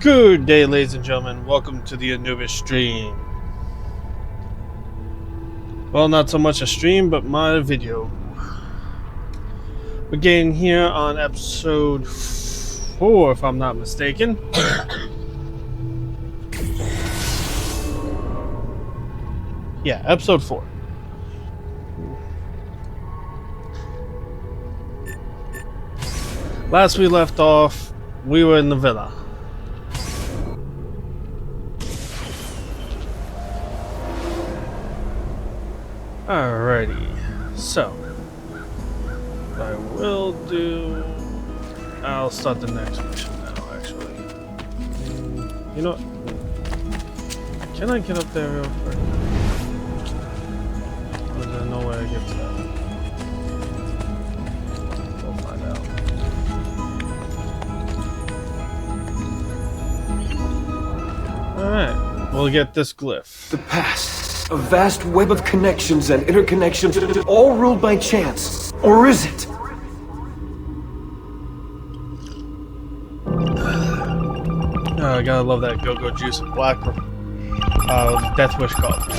Good day, ladies and gentlemen. Welcome to the Anubis stream. Well, not so much a stream, but my video. We're getting here on episode 4, if I'm not mistaken. Yeah, episode 4. Last we left off, we were in the villa. Alrighty, so what I will do, I'll start the next mission now, actually. You know what? Can I get up there real quick? Or is there no way I get to that? We'll find out. Alright, we'll get this glyph. The past. A vast web of connections and interconnections, all ruled by chance. Or is it? Oh, I gotta love that go-go juice and black Death Wish coffee.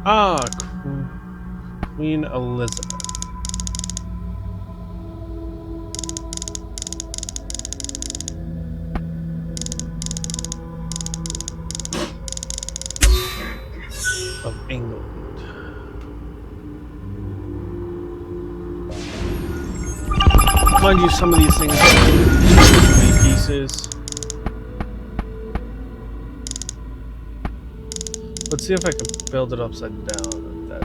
Ah, Queen Elizabeth. Of England. Mind you, some of these things are 3 pieces. Let's see if I can build it upside down, if that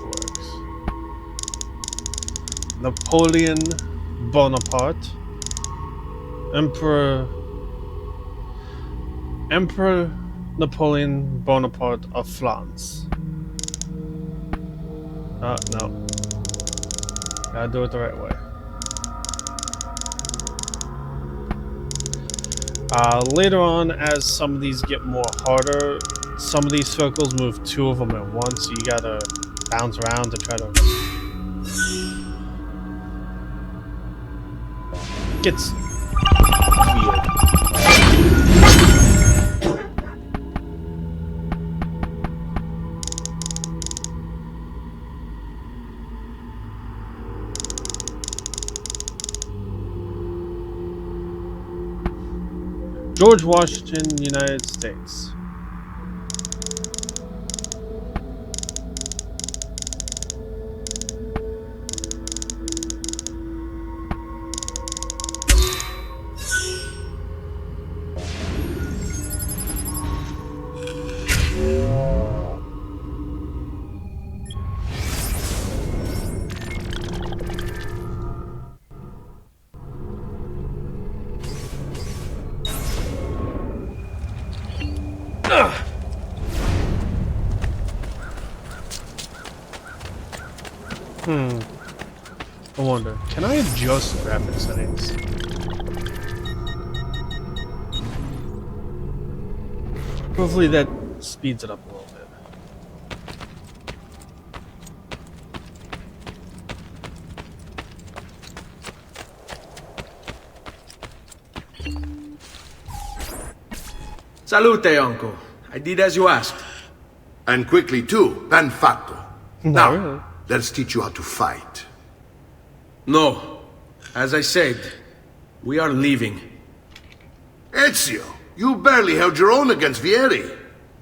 works. Napoleon Bonaparte. Emperor Napoleon Bonaparte of France. No. Gotta do it the right way. Later on, as some of these get more harder, some of these circles move 2 of them at once, so you gotta bounce around to try to... Gets weird. George Washington, United States. I wonder, can I adjust graphic settings? Hopefully that speeds it up a little bit. Salute, uncle. I did as you asked. And quickly too, ben fatto. Now, Really? let's teach you how to fight. No. As I said, we are leaving. Ezio, you barely held your own against Vieri.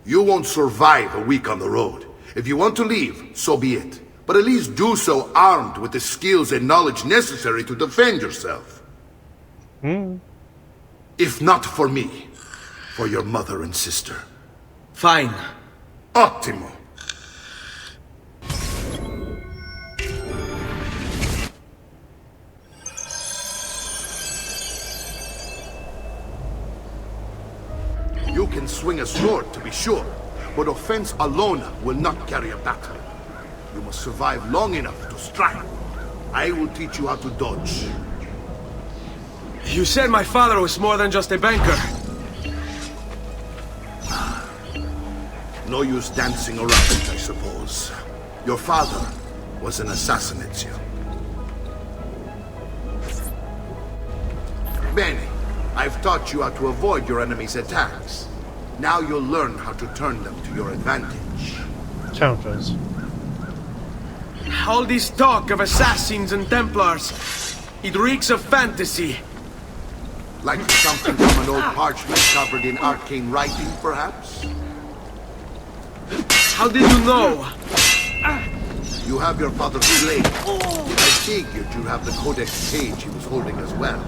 You won't survive a week on the road. If you want to leave, so be it. But at least do so armed with the skills and knowledge necessary to defend yourself. If not for me, for your mother and sister. Fine. Ottimo. You can swing a sword, to be sure, but offense alone will not carry a battle. You must survive long enough to strike. I will teach you how to dodge. You said my father was more than just a banker. No use dancing around it, I suppose. Your father was an assassin, Ezio. Bene, I've taught you how to avoid your enemy's attacks. Now you'll learn how to turn them to your advantage. Counters. All this talk of assassins and Templars, it reeks of fantasy. Like something from an old parchment covered in arcane writing, perhaps? How did you know? You have your father's blade. I figured you'd have the codex page he was holding as well.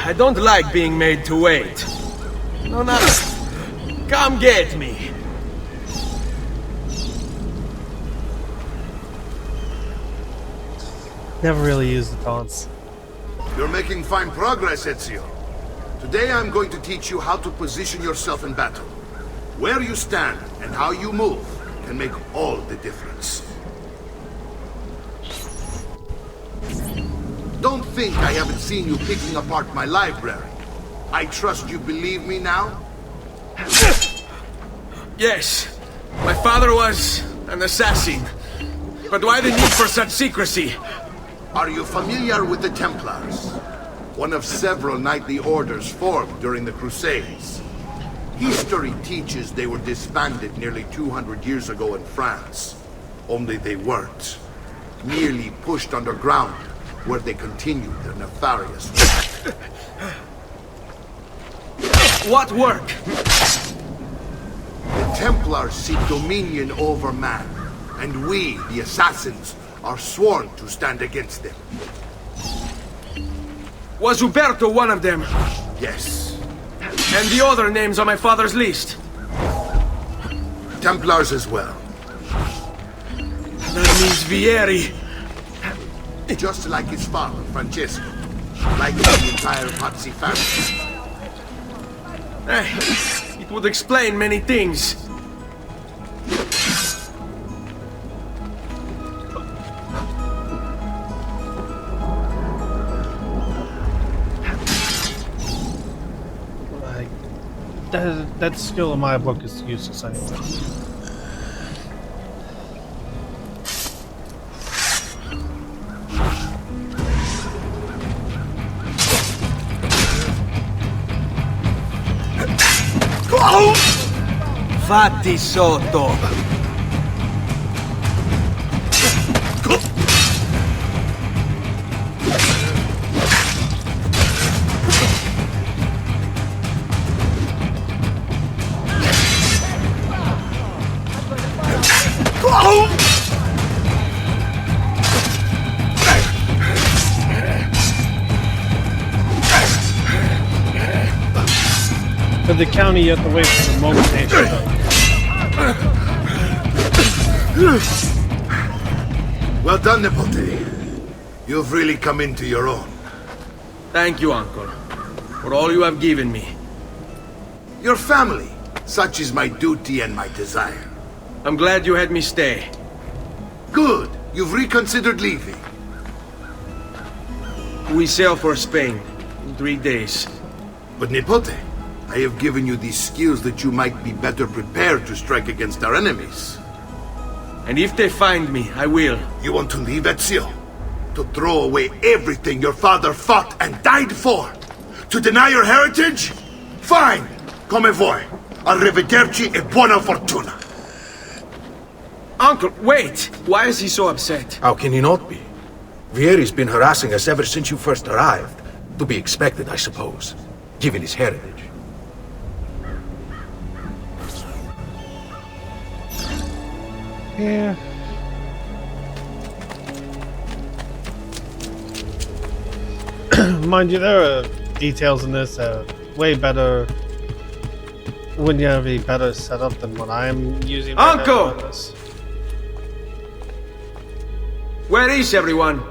I don't like being made to wait. No, no. Come get me. Never really used the taunts. You're making fine progress, Ezio. Today I'm going to teach you how to position yourself in battle. Where you stand and how you move can make all the difference. Don't think I haven't seen you picking apart my library. I trust you believe me now? Yes, my father was an assassin. But why the need for such secrecy? Are you familiar with the Templars? One of several knightly orders formed during the Crusades. History teaches they were disbanded nearly 200 years ago in France. Only they weren't. Merely pushed underground, where they continued their nefarious work. What work? The Templars seek dominion over man, and we, the assassins, are sworn to stand against them. Was Uberto one of them? Yes. And the other names on my father's list? Templars as well. That means Vieri. Just like his father, Francesco. Like the entire Pazzi family. It would explain many things. Like, that skill in my book is useless anyway. Fatti sotto! For the county, you have to wait for the moment they show up. Well done, Nipote. You've really come into your own. Thank you, Uncle, for all you have given me. Your family. Such is my duty and my desire. I'm glad you had me stay. Good. You've reconsidered leaving. We sail for Spain in 3 days. But Nipote, I have given you these skills that you might be better prepared to strike against our enemies. And if they find me, I will. You want to leave, Ezio? To throw away everything your father fought and died for? To deny your heritage? Fine! Come vuoi. Arrivederci e buona fortuna. Uncle, wait! Why is he so upset? How can he not be? Vieri's been harassing us ever since you first arrived. To be expected, I suppose, given his heritage. Yeah. Mind you, there are details in this that are way better. Wouldn't you have a better setup than what I'm using right Uncle! now on this? Where is everyone?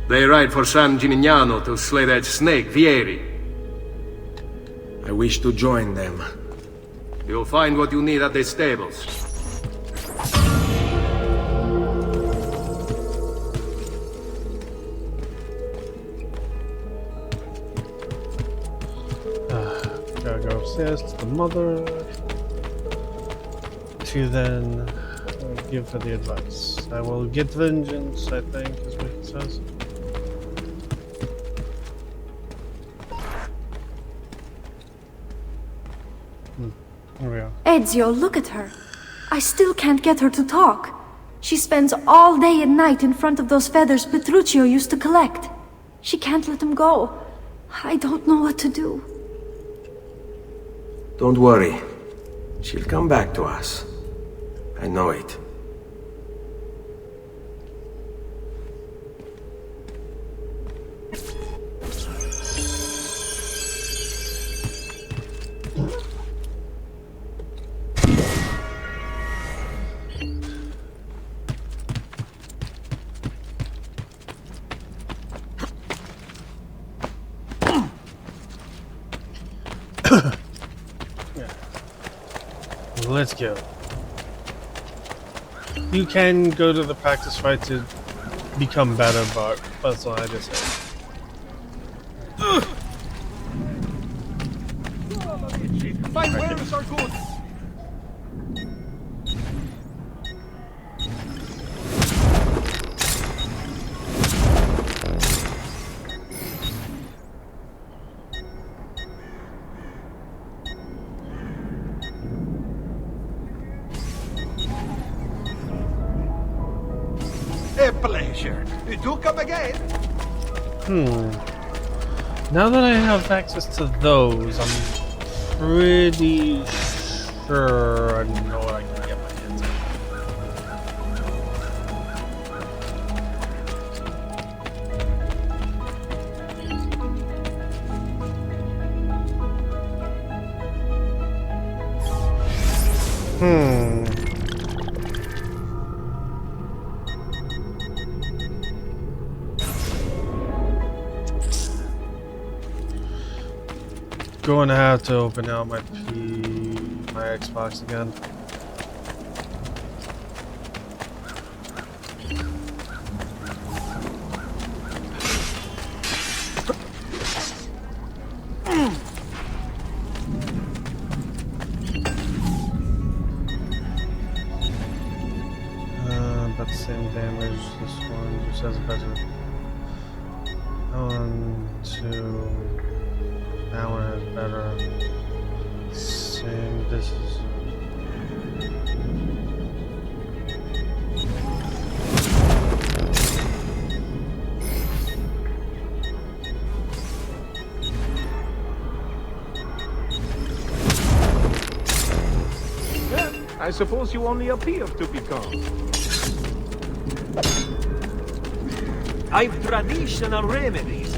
They ride for San Gimignano to slay that snake, Vieri. I wish to join them. You'll find what you need at the stables. upstairs to the mother to then give her the advice. I will get vengeance, I think, is what he says. Here we are. Ezio, look at her. I still can't get her to talk. She spends all day and night in front of those feathers Petruchio used to collect. She can't let them go. I don't know what to do. Don't worry. She'll come back to us. I know it. Let's go. You can go to the practice fight to become better, but that's what I just said. Find where is our goods? A pleasure. Do come again. Now that I have access to those, I'm pretty sure I know what I can get my hands on. Going to have to open out my Xbox again. About the same damage. This one just has a better. 1, 2. That one has better. Same. This is. I suppose you only appear to be calm. I've traditional remedies.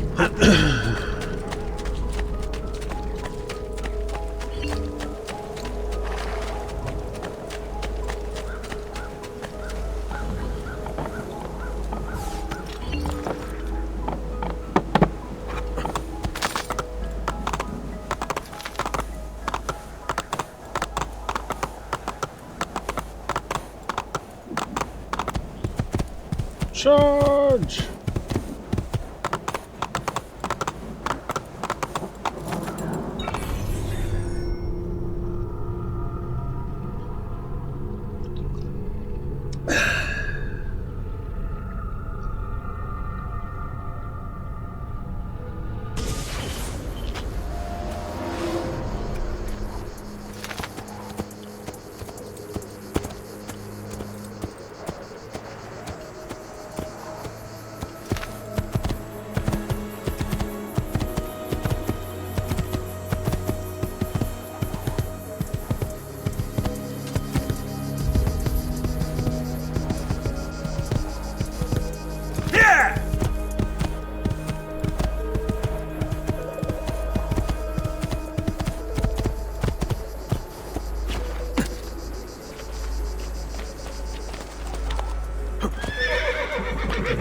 Charge!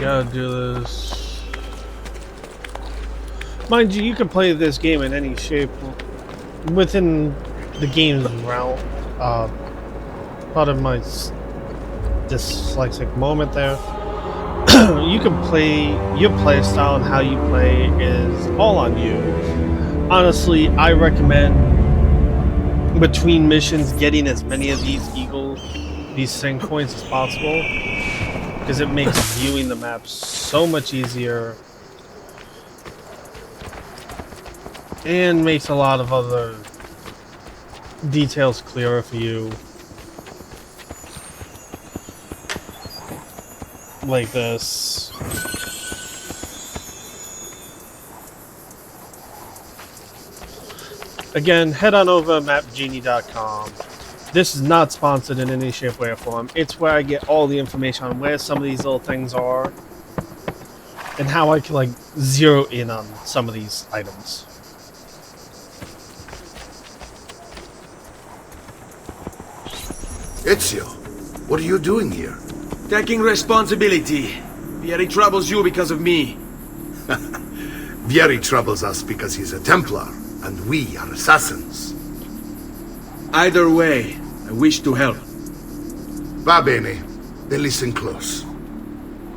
Gotta do this. Mind you, you can play this game in any shape within the game's realm. Part of my dyslexic moment there. You can play your play style and how you play is all on you. Honestly, I recommend between missions, getting as many of these sync points as possible, because it makes viewing the map so much easier and makes a lot of other details clearer for you, like this. Again, head on over to mapgenie.com. This is not sponsored in any shape, way, or form. It's where I get all the information on where some of these little things are and how I can like zero in on some of these items. Ezio, what are you doing here? Taking responsibility. Vieri troubles you because of me. Vieri troubles us because he's a Templar, and we are assassins. Either way, I wish to help. Va bene. Then listen close.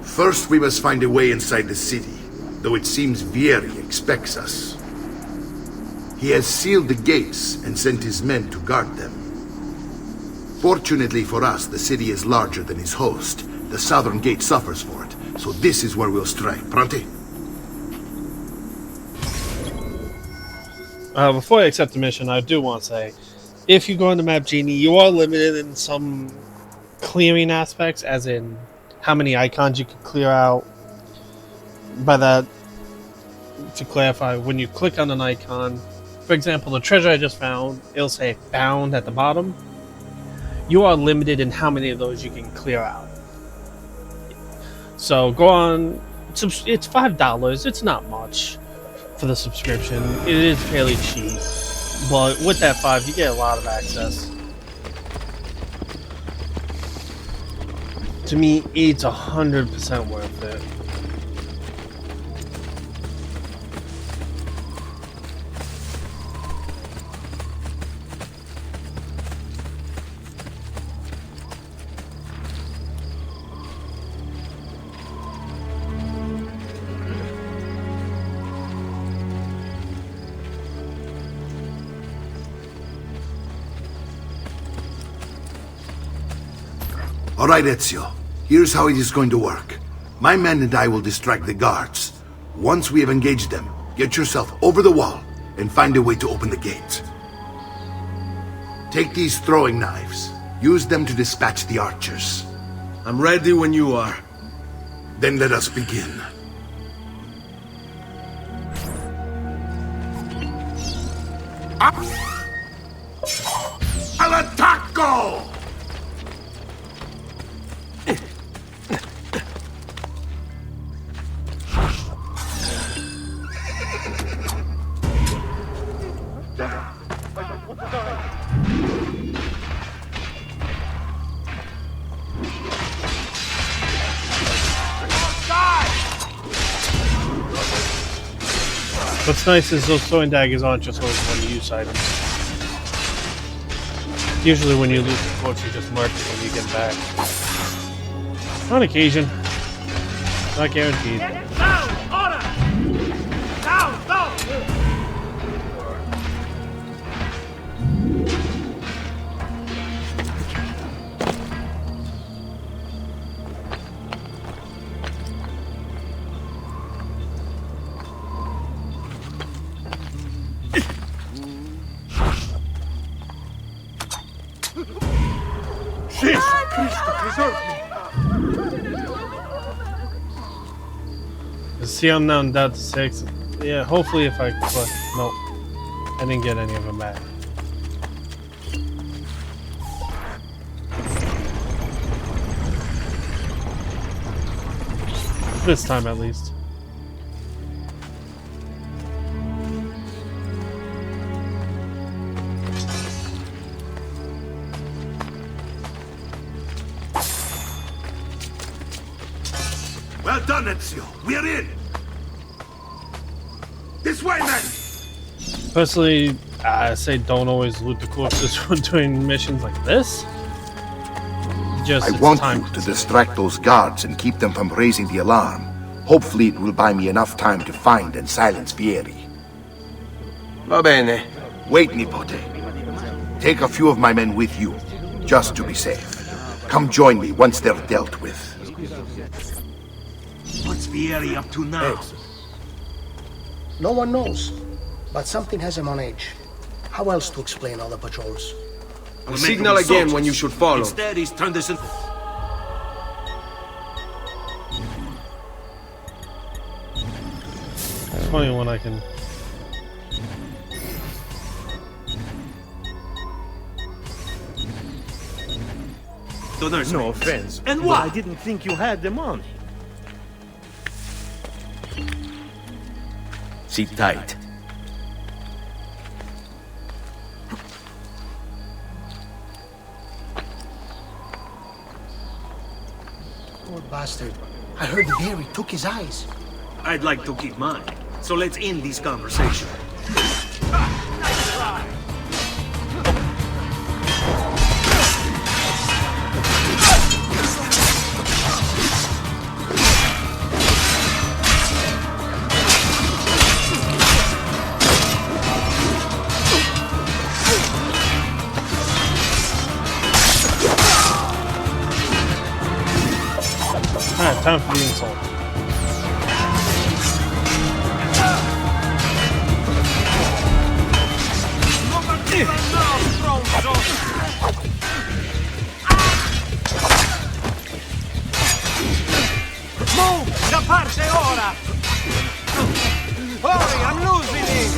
First, we must find a way inside the city, though it seems Vieri expects us. He has sealed the gates and sent his men to guard them. Fortunately for us, the city is larger than his host. The southern gate suffers for it, so this is where we'll strike. Pronti? Before I accept the mission, I do want to say, if you go into Map Genie, you are limited in some clearing aspects, as in how many icons you can clear out. By that, to clarify, when you click on an icon, for example, the treasure I just found, it'll say found at the bottom. You are limited in how many of those you can clear out. So go on, it's $5, it's not much for the subscription. It is fairly cheap, but with that $5, you get a lot of access. To me, it's 100% worth it. All right, Ezio. Here's how it is going to work. My men and I will distract the guards. Once we have engaged them, get yourself over the wall and find a way to open the gate. Take these throwing knives. Use them to dispatch the archers. I'm ready when you are. Then let us begin. Al attacco! What's nice is those throwing daggers aren't just always one-use items. Usually when you lose the torch, you just mark it when you get back. On occasion. Not guaranteed. Down! Order! Down! Go! See, I'm now down to 6. Yeah, hopefully if I click. Nope. I didn't get any of them back. This time at least. Well done, Ezio. We're in. This way, men! Personally, I say don't always loot the corpses when doing missions like this. Just I want you to distract those guards and keep them from raising the alarm. Hopefully it will buy me enough time to find and silence Vieri. Va bene. Wait, Nipote. Take a few of my men with you, just to be safe. Come join me once they're dealt with. What's Vieri up to now? No one knows, but something has him on edge. How else to explain all the patrols? I'll signal again when you should follow. Instead, he's turned this into... It's funny when I can... No offense. And what? I didn't think you had them on. Sit tight. Poor bastard. I heard Vieri took his eyes. I'd like to keep mine. So let's end this conversation. Alright, time for the insult. Move! Da parte ora! Hurry, I'm losing it!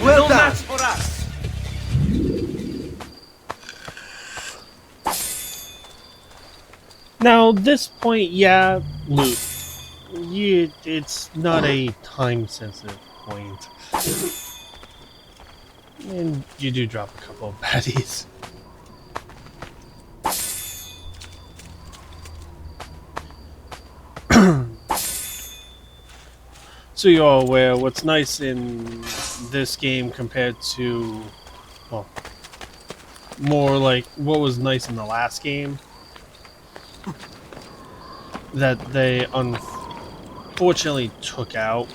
Well done. Match for us. Now, this point, yeah, loot. It's not a time-sensitive point. And you do drop a couple of baddies. So you're all aware, what's nice in this game compared to, well, more like what was nice in the last game, that they unfortunately took out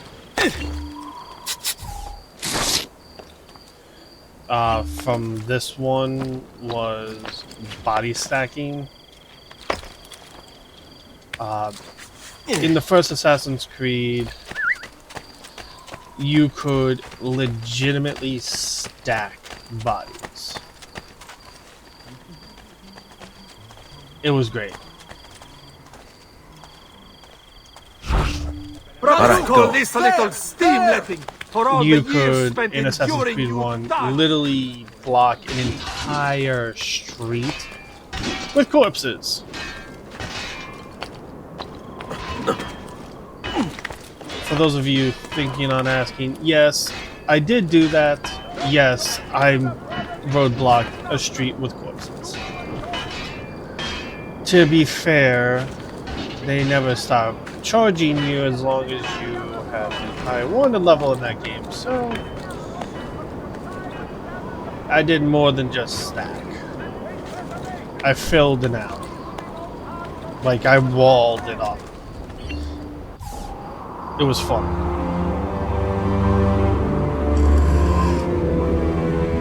from this one was body stacking. In the first Assassin's Creed, you could legitimately stack bodies. It was great. Alright, Call go. this a little steam letting for all You the years could, spent in Assassin's enduring Creed you 1, die. literally block an entire street with corpses. For those of you thinking on asking, yes, I did do that. Yes, I roadblocked a street with corpses. To be fair, they never stop charging you as long as you have the high wanted level in that game. So I did more than just stack. I filled it out. Like I walled it off. It was fun.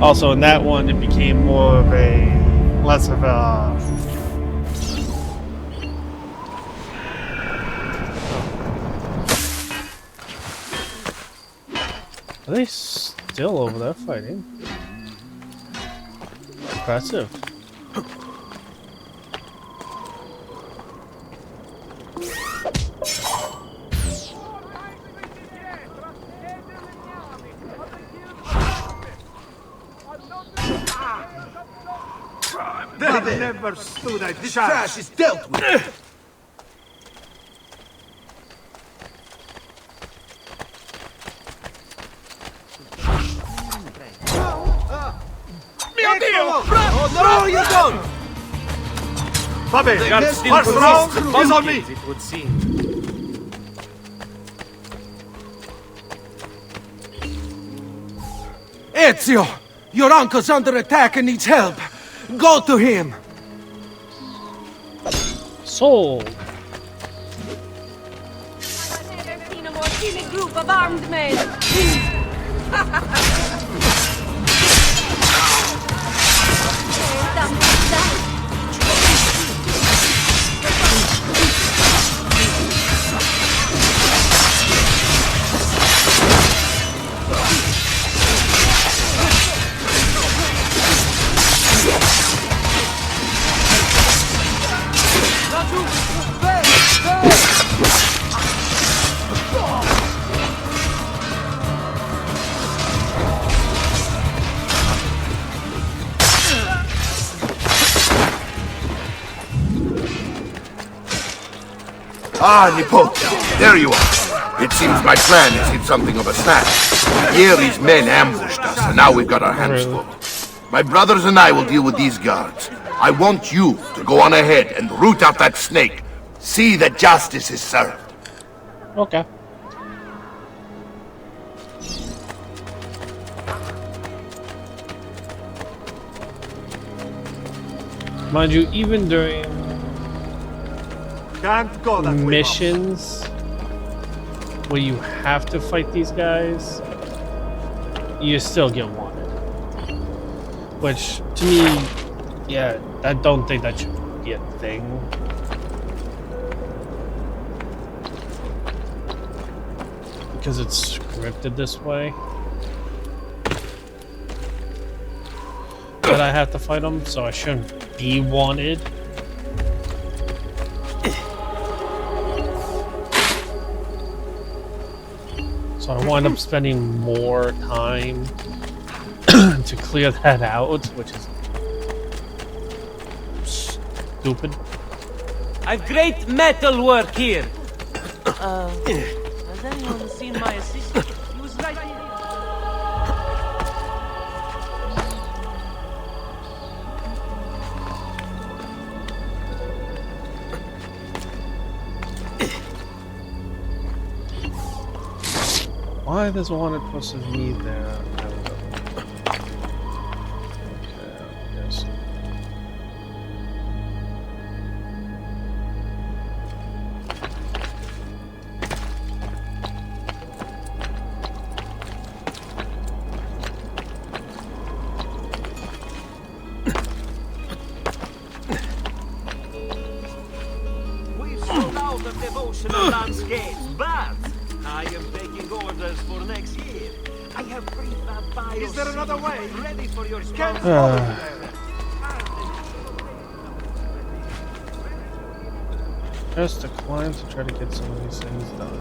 Also, in that one, it became more of a less of a. Are they still over there fighting? Impressive. They never stood a This chance. trash is dealt with. Mio Dio! No, you don't! Vabbè, They missed what's in wrong position. is on me. It would seem. Ezio! Your uncle's under attack and needs help! Go to him! Sold. I've never seen a more silly group of armed men. Ah, Nipote, there you are. It seems my plan has hit something of a snag. Vieri's men ambushed us, and now we've got our hands full. My brothers and I will deal with these guards. I want you to go on ahead and root out that snake. See that justice is served. Okay. Mind you, even during Can't go that way, missions where you have to fight these guys, you still get wanted. Which, to me, yeah, I don't think that should be a thing. Because it's scripted this way. But I have to fight them, so I shouldn't be wanted. So I wind up spending more time to clear that out, which is stupid. I've great metal work here. Has anyone seen my assistant? He was right here. Why there's wanted versus me there? I don't know. Okay, yes. We've sold out of devotional landscapes, but I am taking orders for next year. I have prefab bio. Is there another way? Ready for your Can't Just decline to try to get some of these things done.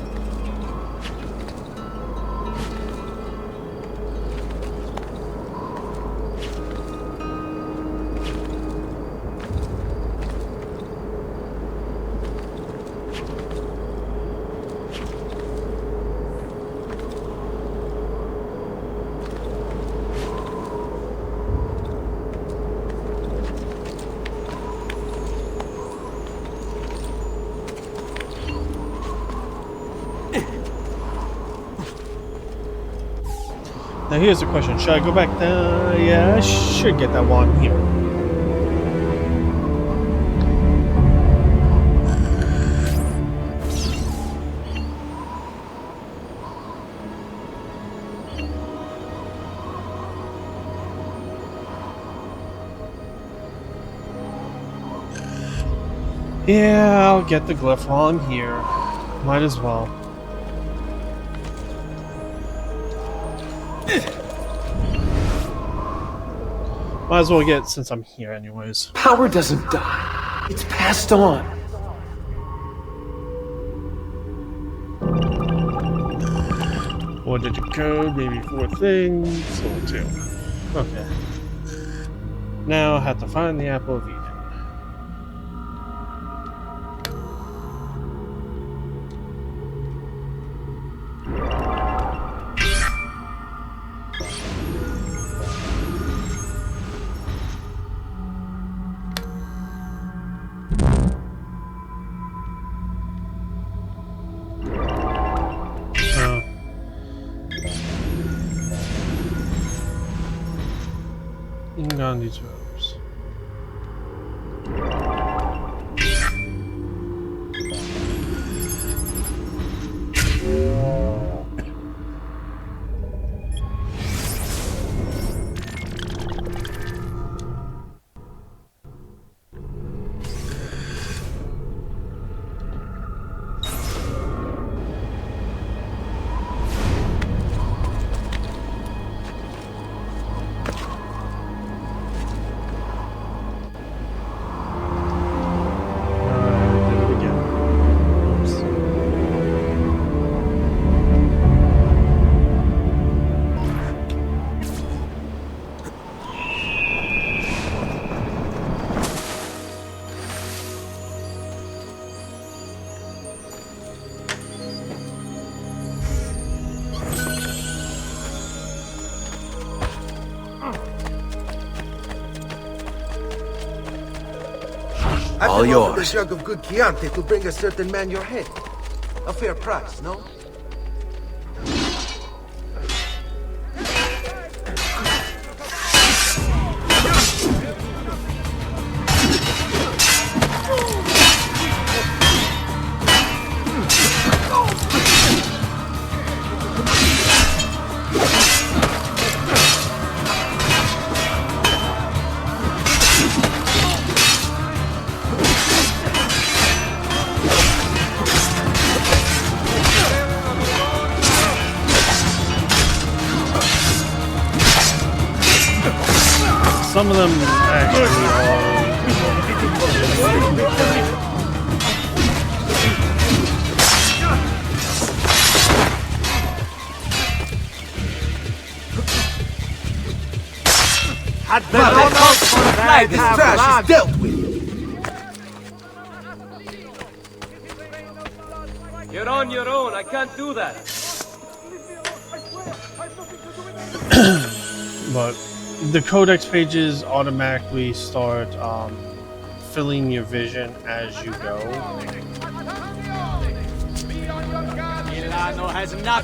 Now here's the question, should I go back down? Yeah, I should get that one here. Yeah, I'll get the glyph while I'm here. Might as well. Might as well get it since I'm here anyways. Power doesn't die. It's passed on. Four-digit code, maybe 4 things, sold 2. Okay. Now I have to find the Apple of Eden. Bring on these robes. All yours. The jug of good Chianti to bring a certain man your head. A fair price, no? Some of them actually are. Had better look for a flag. This trash is dealt with. You're on your own. I can't do that. But the codex pages automatically start filling your vision as you go.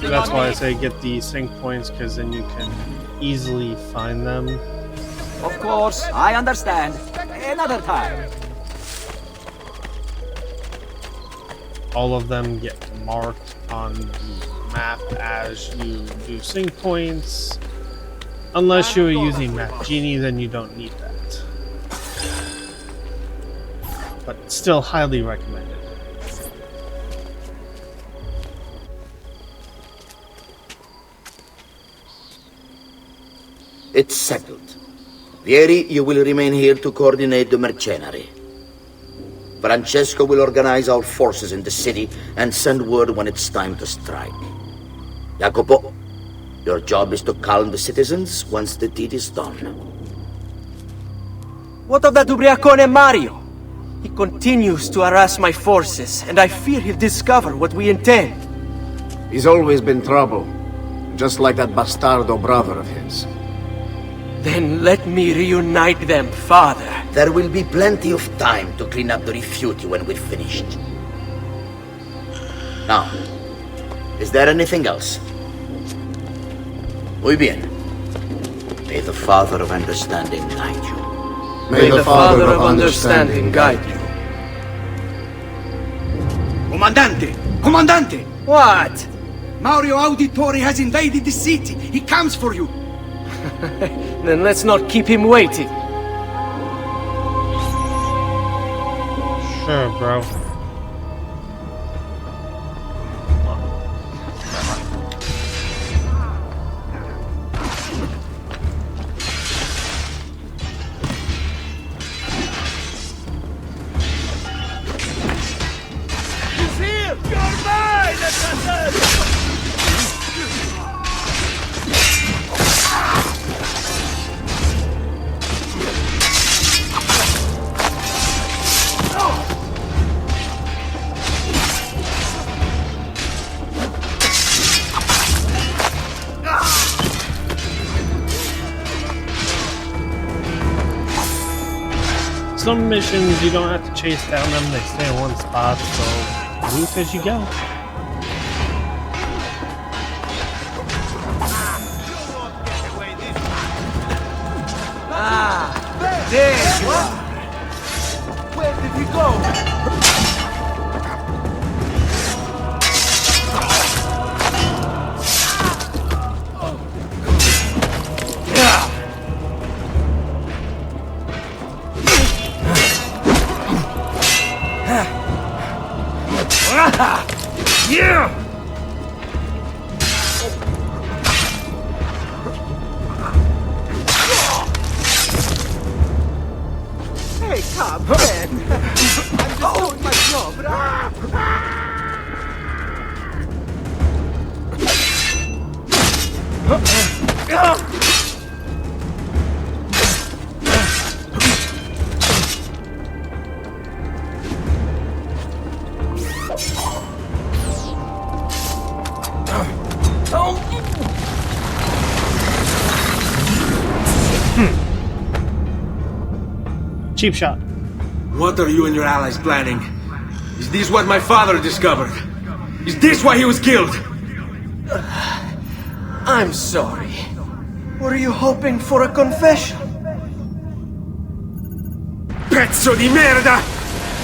That's why I say get the sync points, because then you can easily find them. Of course, I understand. Another time. All of them get marked on the map as you do sync points. Unless you're using Map Genie, then you don't need that. But still highly recommended. It's settled. Vieri, you will remain here to coordinate the mercenary. Francesco will organize our forces in the city and send word when it's time to strike. Jacopo, your job is to calm the citizens once the deed is done. What of that Ubriacone Mario? He continues to harass my forces, and I fear he'll discover what we intend. He's always been trouble. Just like that bastardo brother of his. Then let me reunite them, Father. There will be plenty of time to clean up the Rifiuti when we're finished. Now, is there anything else? Muy bien. May the Father of Understanding guide you. May the Father of Understanding guide you. Comandante! Comandante! What? Mario Auditori has invaded the city. He comes for you. Then let's not keep him waiting. Sure, bro. He's here! You're mine, assassin! Some missions you don't have to chase down them, they stay in one spot, so loot as you go. Ah, What? Where did he go? Yeah! Hey, come, Ben. I'm just doing my job. Cheap shot. What are you and your allies planning? Is this what my father discovered? Is this why he was killed? I'm sorry. Were you hoping for a confession? Pezzo di merda!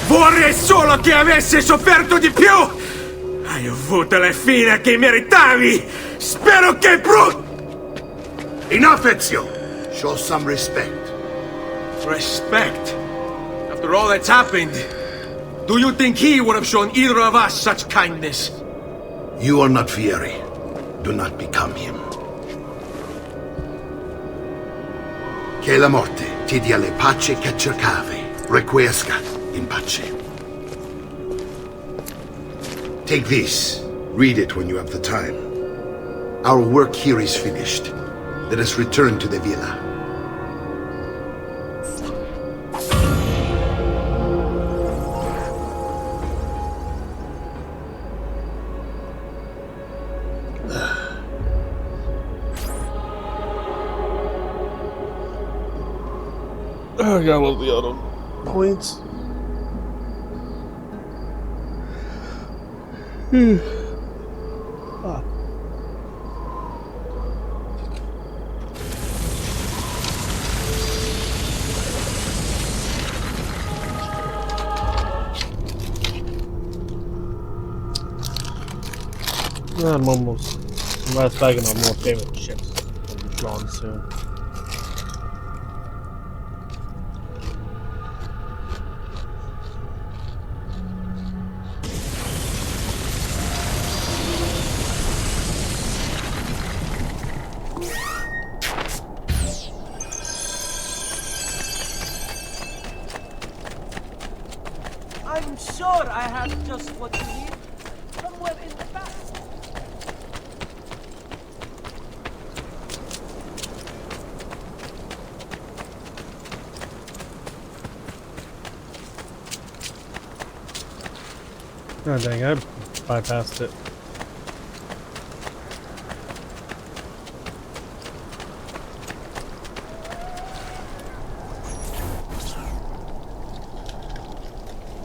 Vorrei solo che avessi sofferto di più! Hai avuto la fine che meritavi! Spero che Enough, Ezio! Show some respect. Respect? After all that's happened, do you think he would have shown either of us such kindness? You are not Fieri. Do not become him. Che la morte ti dia le pace che cercavi. Requiesca in pace. Take this. Read it when you have the time. Our work here is finished. Let us return to the villa. Oh, I gotta love the auto points. Ah. I'm almost. I'm stacking on more favorite ships. Will be drawn soon. I'm sure I have just what you need. Somewhere in the back. Oh dang, I bypassed it.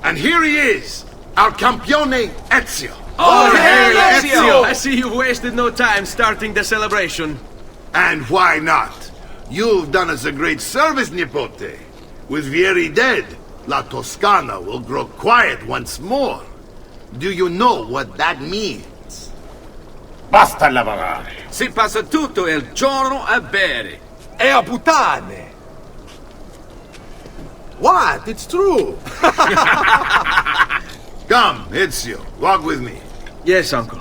And here he is, our campione Ezio. Oh, hail Ezio! I see you've wasted no time starting the celebration. And why not? You've done us a great service, Nipote. With Vieri dead, La Toscana will grow quiet once more. Do you know what that means? Basta lavorare. Si passa tutto il giorno a bere. E a puttane. What? It's true. Come, Ezio, walk with me. Yes, uncle.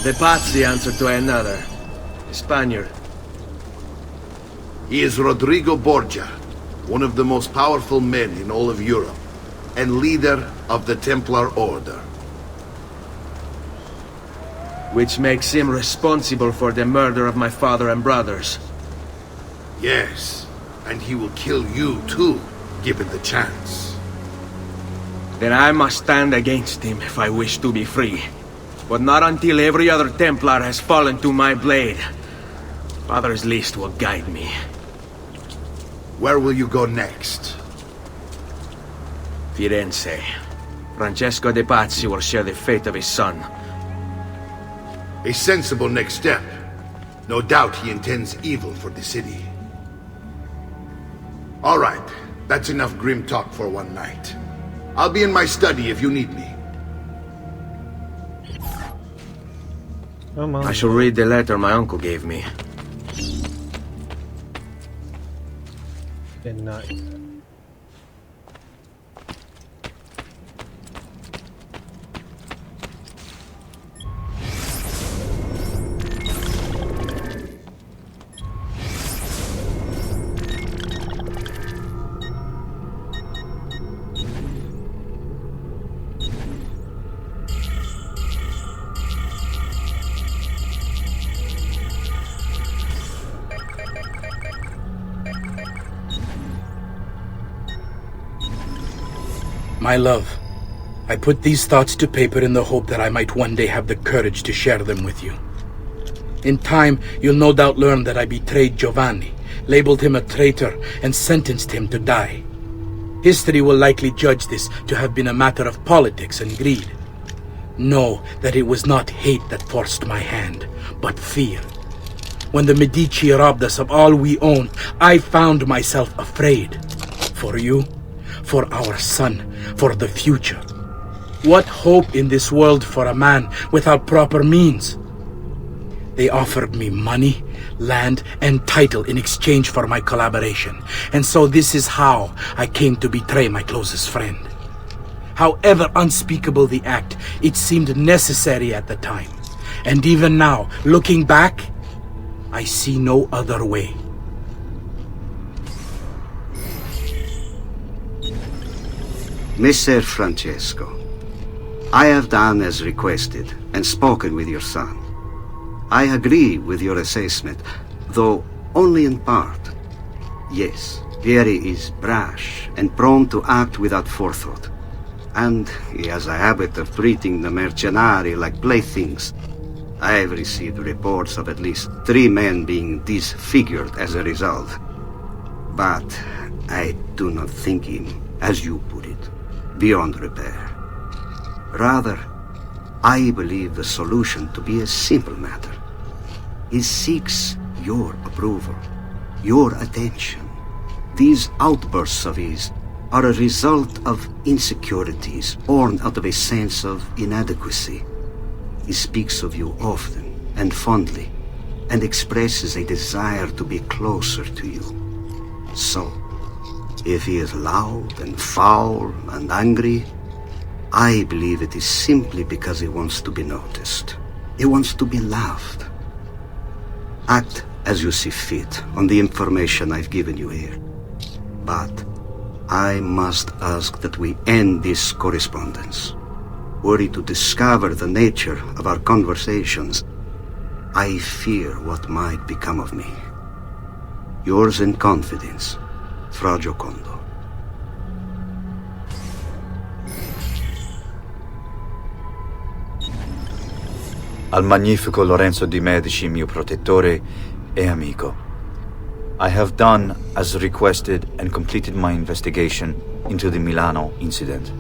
The Pazzi answered to another, a Spaniard. He is Rodrigo Borgia, one of the most powerful men in all of Europe, and leader of the Templar Order. Which makes him responsible for the murder of my father and brothers. Yes, and he will kill you too, given the chance. Then I must stand against him if I wish to be free. But not until every other Templar has fallen to my blade. Father's list will guide me. Where will you go next? Firenze. Francesco de Pazzi will share the fate of his son. A sensible next step. No doubt he intends evil for the city. All right, that's enough grim talk for one night. I'll be in my study if you need me. Come on. I shall read the letter my uncle gave me. Good night. My love, I put these thoughts to paper in the hope that I might one day have the courage to share them with you. In time, you'll no doubt learn that I betrayed Giovanni, labeled him a traitor, and sentenced him to die. History will likely judge this to have been a matter of politics and greed. Know that it was not hate that forced my hand, but fear. When the Medici robbed us of all we own, I found myself afraid. For you, for our son, for the future. What hope in this world for a man without proper means? They offered me money, land, and title in exchange for my collaboration. And so this is how I came to betray my closest friend. However unspeakable the act, it seemed necessary at the time. And even now, looking back, I see no other way. Messer Francesco, I have done as requested and spoken with your son. I agree with your assessment, though only in part. Yes, Vieri is brash and prone to act without forethought. And he has a habit of treating the mercenari like playthings. I have received reports of at least 3 men being disfigured as a result. But I do not think him, as you put it, beyond repair. Rather, I believe the solution to be a simple matter. He seeks your approval, your attention. These outbursts of his are a result of insecurities born out of a sense of inadequacy. He speaks of you often and fondly, and expresses a desire to be closer to you. So, if he is loud and foul and angry, I believe it is simply because he wants to be noticed. He wants to be loved. Act as you see fit on the information I've given you here. But I must ask that we end this correspondence. Were he to discover the nature of our conversations, I fear what might become of me. Yours in confidence, Fra Giocondo. Al magnifico Lorenzo di Medici, mio protettore e amico. I have done as requested and completed my investigation into the Milano incident.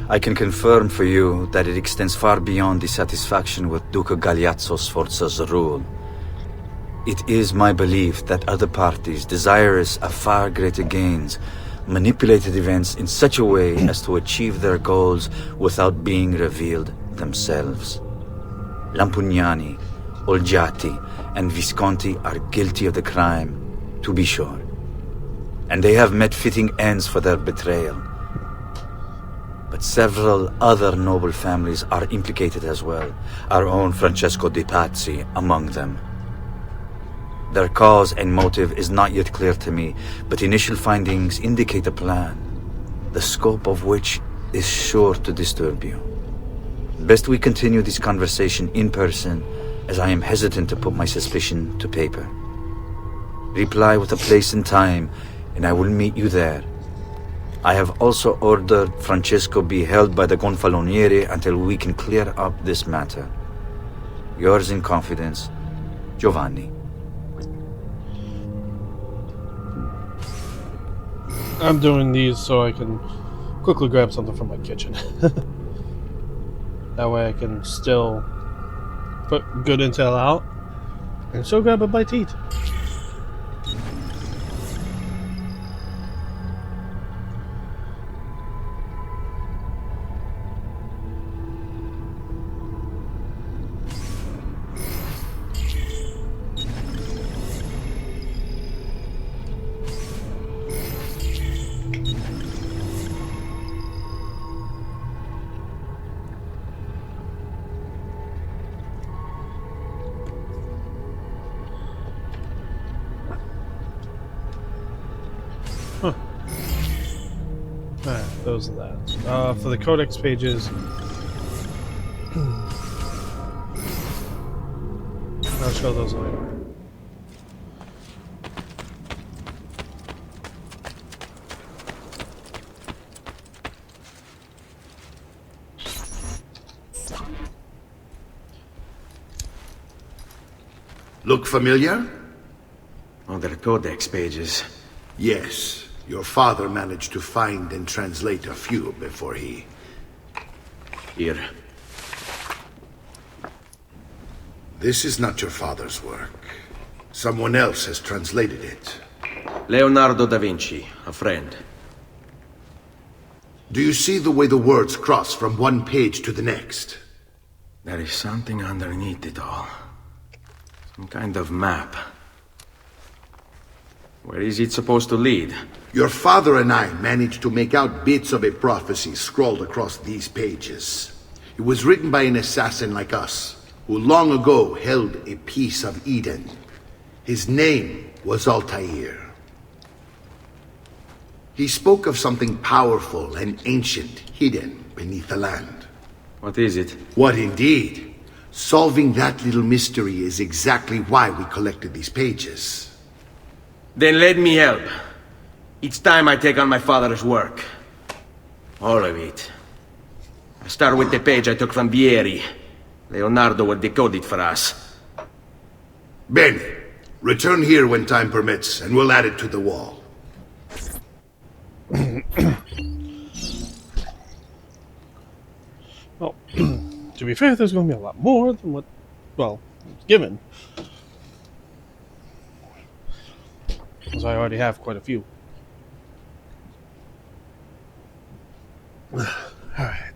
I can confirm for you that it extends far beyond dissatisfaction with Duca Galeazzo Sforza's rule. It is my belief that other parties, desirous of far greater gains, manipulated events in such a way as to achieve their goals without being revealed themselves. Lampugnani, Olgiati, and Visconti are guilty of the crime, to be sure. And they have met fitting ends for their betrayal. But several other noble families are implicated as well, our own Francesco de' Pazzi among them. Their cause and motive is not yet clear to me, but initial findings indicate a plan, the scope of which is sure to disturb you. Best we continue this conversation in person, as I am hesitant to put my suspicion to paper. Reply with a place and time, and I will meet you there. I have also ordered Francesco be held by the Gonfaloniere until we can clear up this matter. Yours in confidence, Giovanni. I'm doing these so I can quickly grab something from my kitchen. That way I can still put good intel out And so grab a bite to eat. Alright, those are that. For the codex pages, I'll show those later. Look familiar? Other codex pages. Yes. Your father managed to find and translate a few before he... Here. This is not your father's work. Someone else has translated it. Leonardo da Vinci, a friend. Do you see the way the words cross from one page to the next? There is something underneath it all. Some kind of map. Where is it supposed to lead? Your father and I managed to make out bits of a prophecy scrawled across these pages. It was written by an assassin like us, who long ago held a piece of Eden. His name was Altair. He spoke of something powerful and ancient hidden beneath the land. What is it? What indeed? Solving that little mystery is exactly why we collected these pages. Then let me help. It's time I take on my father's work. All of it. I start with the page I took from Vieri. Leonardo will decode it for us. Bene, return here when time permits, and we'll add it to the wall. Well, to be fair, there's going to be a lot more than what, well, it's given. Because I already have quite a few. Alright.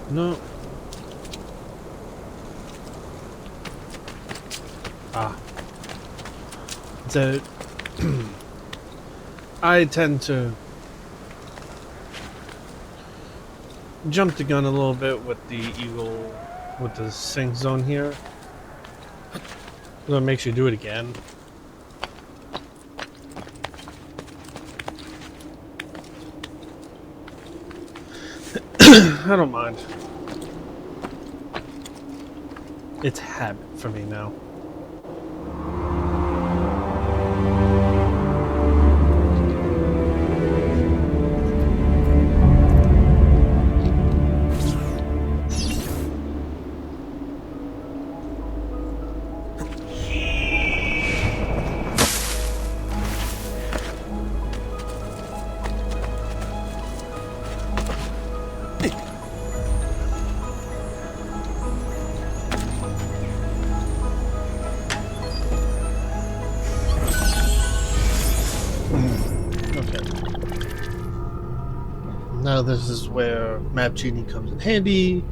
No. So I tend to jump the gun a little bit with the eagle, with the sync zone here. So it makes you do it again. I don't mind. It's habit for me now. Now this is where Map Genie comes in handy.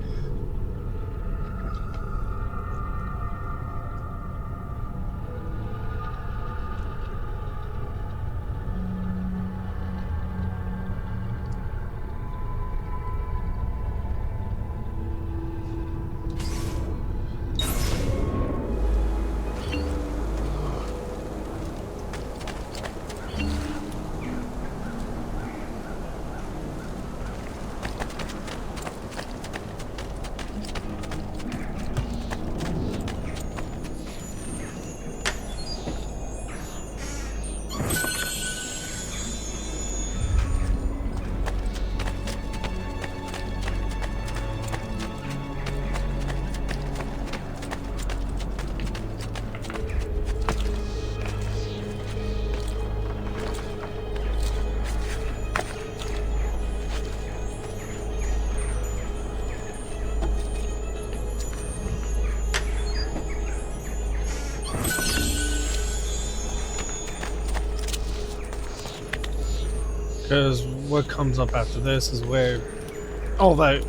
Because what comes up after this is where all that,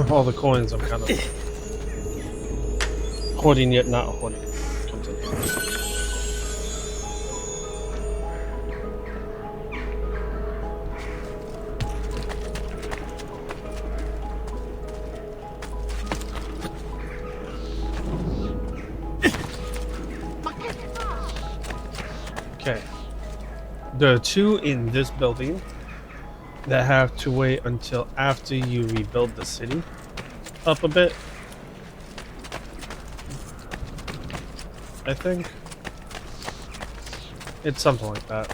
all the coins I'm kind of hoarding yet not hoarding comes in. Okay. There are two in this building that have to wait until after you rebuild the city up a bit. I think. It's something like that.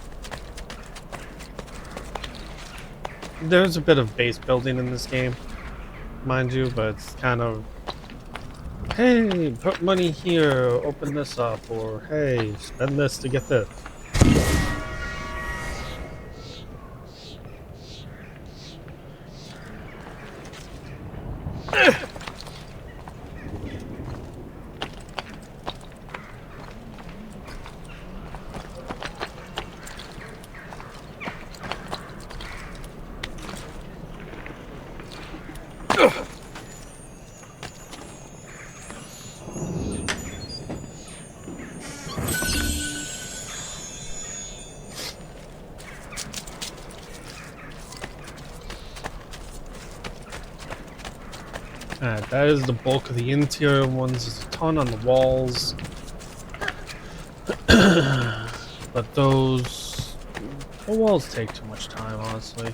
There's a bit of base building in this game, mind you, but it's kind of, hey, put money here, open this up, or hey, spend this to get this. That is the bulk of the interior ones. There's a ton on the walls. But the walls take too much time, honestly.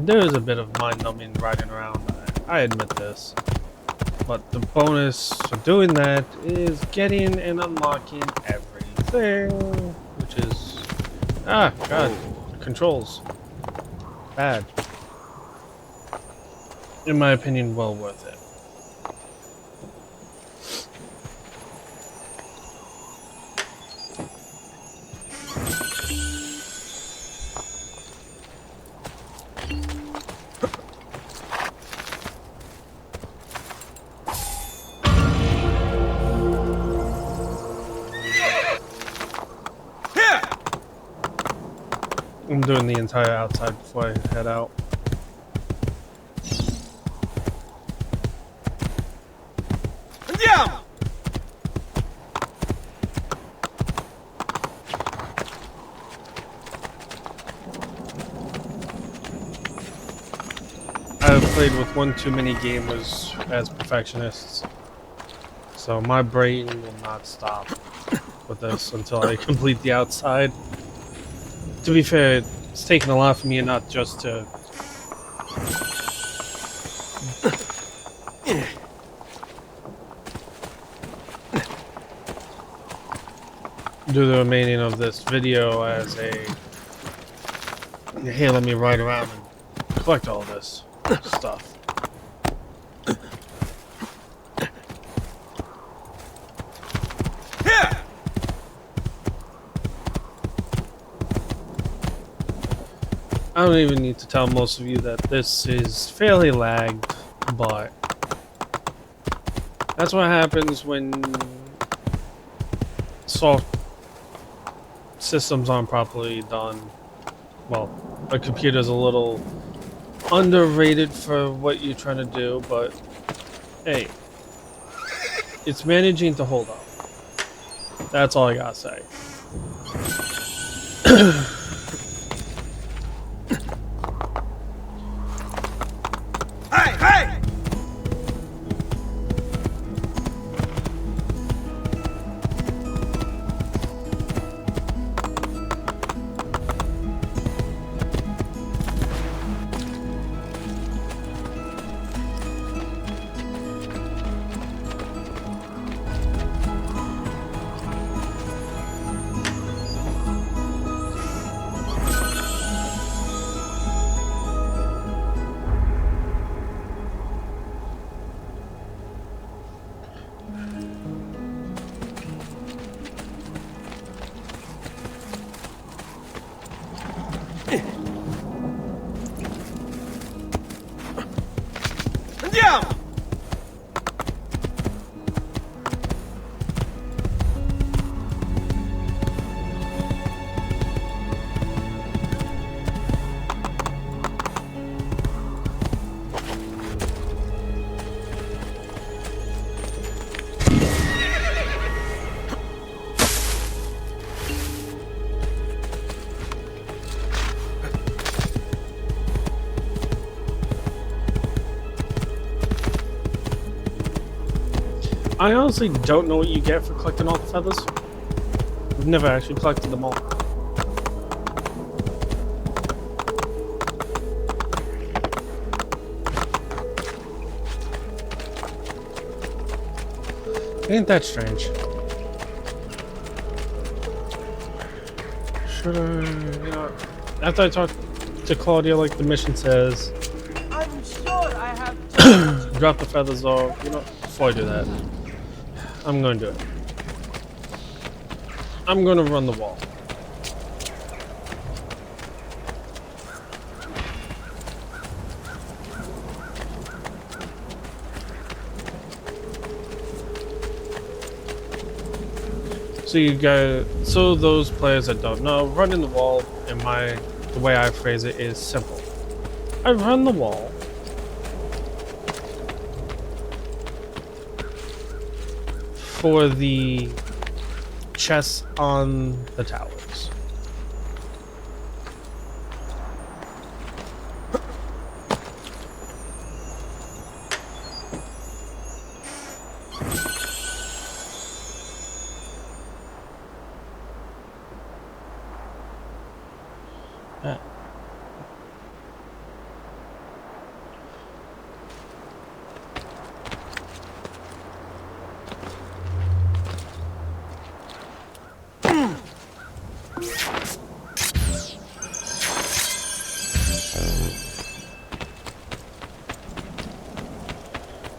There is a bit of mind-numbing riding around, I admit this. But the bonus for doing that is getting and unlocking everything, which is... ah, god, controls. Bad. In my opinion, well worth it. I'm doing the entire outside before I head out. Andiamo! I've played with one too many gamers as perfectionists, so my brain will not stop with this until I complete the outside. To be fair, it's taken a lot for me not just to do the remaining of this video as a hey, let me ride around and collect all this stuff. I don't even need to tell most of you that this is fairly lagged, but that's what happens when soft systems aren't properly done. Well, a computer's a little underrated for what you're trying to do, but hey, it's managing to hold up. That's all I gotta say. Andiamo! I honestly don't know what you get for collecting all the feathers. I've never actually collected them all. Ain't that strange? Should I, you know, after I talk to Claudia like the mission says, I'm sure I have drop the feathers off, you know, before I do that, I'm going to do it. I'm going to run the wall. So you guys, so those players that don't know, running the wall, in the way I phrase it, is simple. I run the wall for the chests on the towers.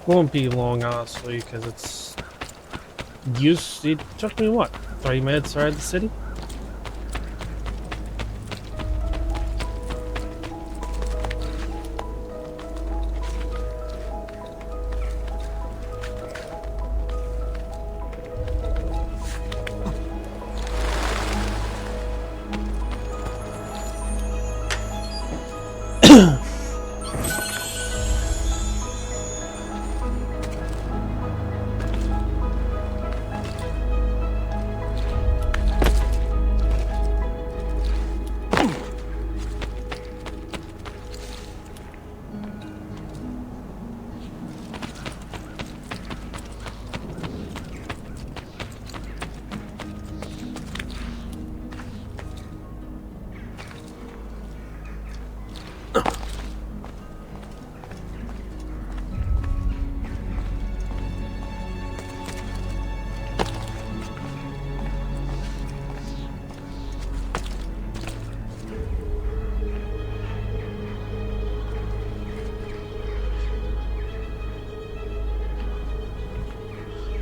Won't be long, honestly, because it took me what, 3 minutes to ride the city?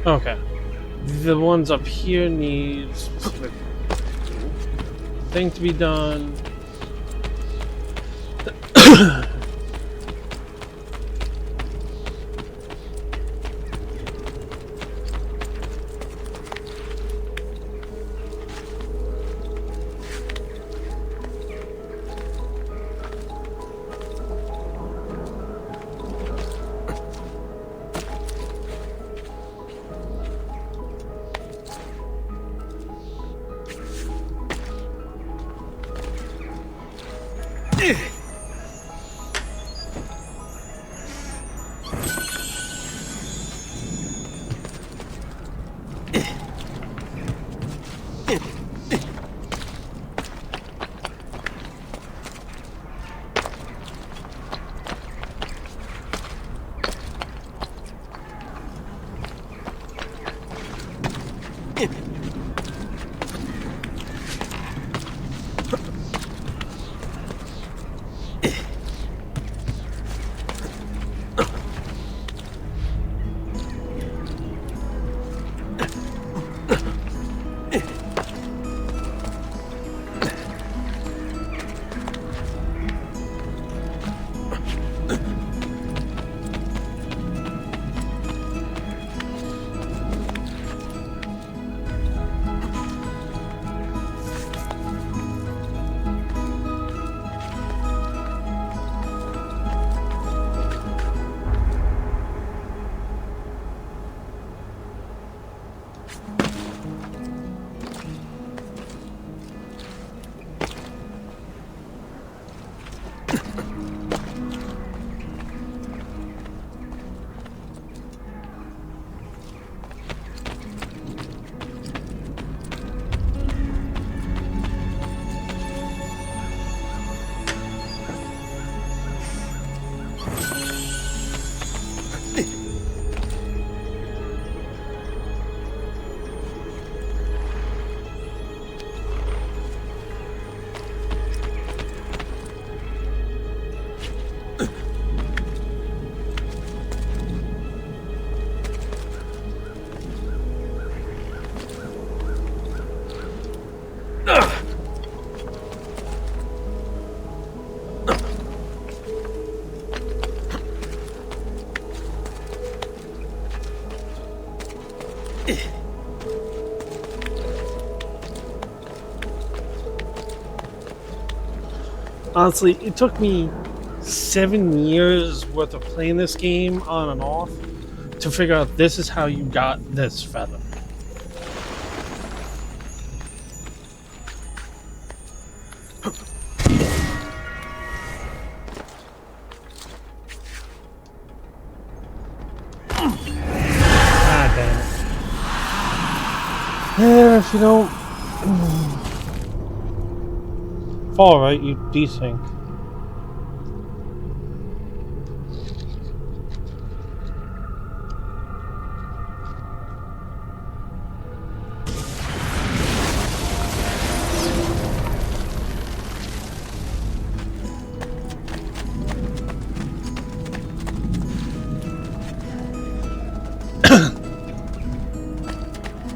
Okay. The ones up here need specific thing to be done. Honestly, it took me 7 years worth of playing this game on and off to figure out this is how you got this feather. Ah, damn it. Yeah, if you don't fall right, you desync.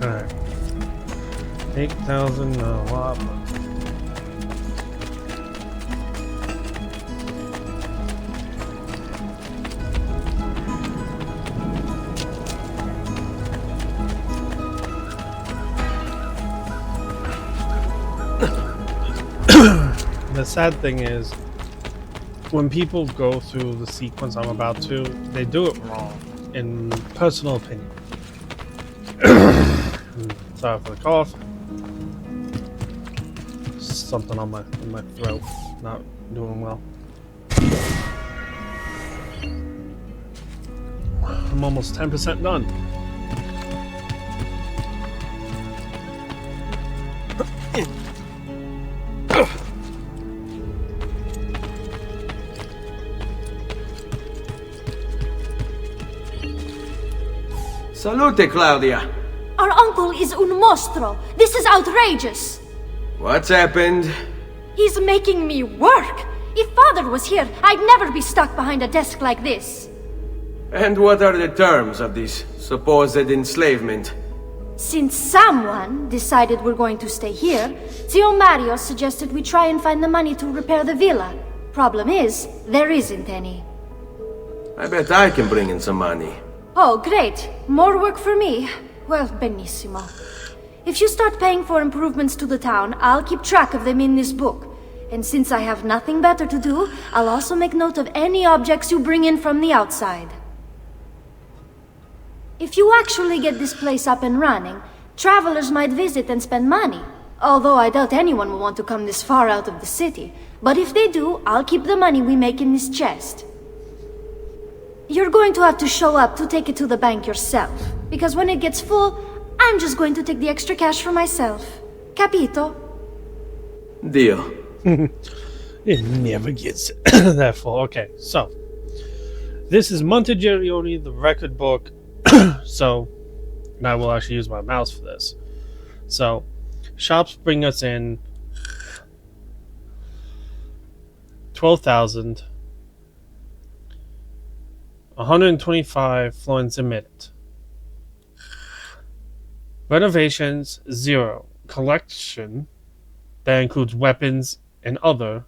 Alright. 8,000 watt. The sad thing is, when people go through the sequence I'm about to, they do it wrong, in personal opinion. Sorry for the cough. Something on my throat, not doing well. I'm almost 10% done. Salute, Claudia. Our uncle is un mostro. This is outrageous. What's happened? He's making me work. If Father was here, I'd never be stuck behind a desk like this. And what are the terms of this supposed enslavement? Since someone decided we're going to stay here, Zio Mario suggested we try and find the money to repair the villa. Problem is, there isn't any. I bet I can bring in some money. Oh, great. More work for me. Well, benissimo. If you start paying for improvements to the town, I'll keep track of them in this book. And since I have nothing better to do, I'll also make note of any objects you bring in from the outside. If you actually get this place up and running, travelers might visit and spend money. Although I doubt anyone will want to come this far out of the city. But if they do, I'll keep the money we make in this chest. You're going to have to show up to take it to the bank yourself. Because when it gets full, I'm just going to take the extra cash for myself. Capito? Deal. It never gets that full. Okay, so. This is Montegerioni, the record book. So, and I will actually use my mouse for this. So, shops bring us in 12,000. 125 florins a minute. Renovations, 0. Collection, that includes weapons and other.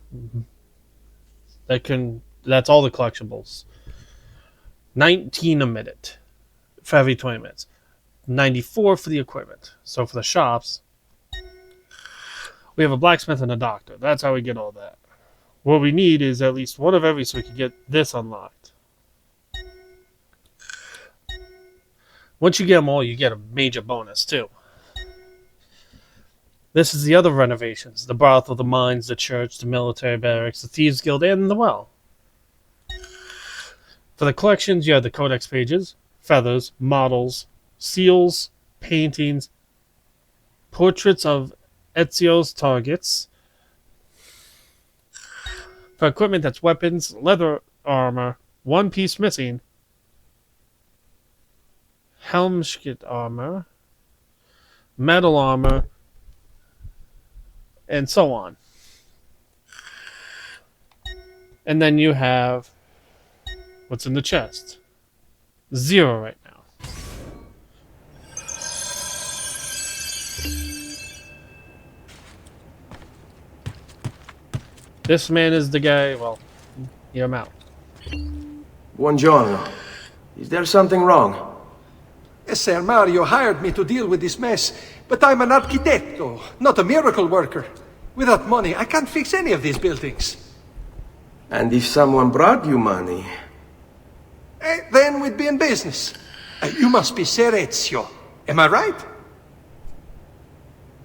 That's all the collectibles. 19 a minute for every 20 minutes. 94 for the equipment. So for the shops, we have a blacksmith and a doctor. That's how we get all that. What we need is at least one of every so we can get this unlocked. Once you get them all, you get a major bonus, too. This is the other renovations. The brothel, the mines, the church, the military barracks, the thieves' guild, and the well. For the collections, you have the codex pages, feathers, models, seals, paintings, portraits of Ezio's targets. For equipment, that's weapons, leather armor, one piece missing, Helmschild armor, metal armor, and so on. And then you have what's in the chest. 0 right now. This man is the guy, well, hear him out. Buongiorno. Is there something wrong? Ser Mario hired me to deal with this mess, but I'm an arquitecto, not a miracle worker. Without money, I can't fix any of these buildings. And if someone brought you money? Then we'd be in business. You must be Ser Ezio. Am I right?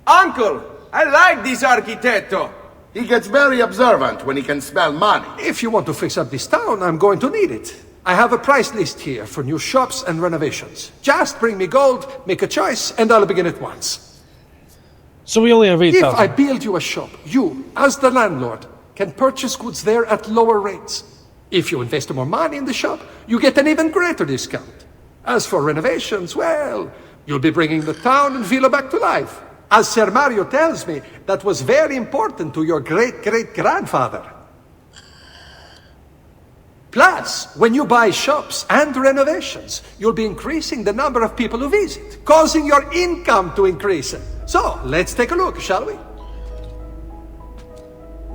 Uncle! I like this arquitecto! He gets very observant when he can smell money. If you want to fix up this town, I'm going to need it. I have a price list here for new shops and renovations. Just bring me gold, make a choice, and I'll begin at once. So we only have 8,000. If I build you a shop, you, as the landlord, can purchase goods there at lower rates. If you invest more money in the shop, you get an even greater discount. As for renovations, well, you'll be bringing the town and Villa back to life. As Ser Mario tells me, that was very important to your great-great-grandfather. Plus, when you buy shops and renovations, you'll be increasing the number of people who visit, causing your income to increase. So, let's take a look, shall we?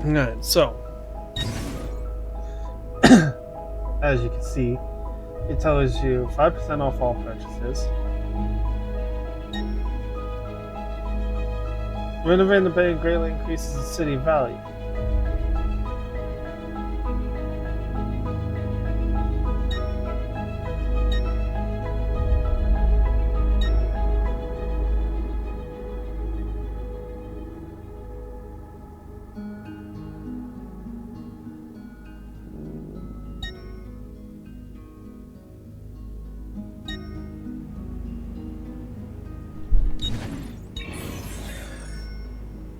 Alright, so as you can see, it tells you 5% off all purchases. Renovating the bay greatly increases the city value.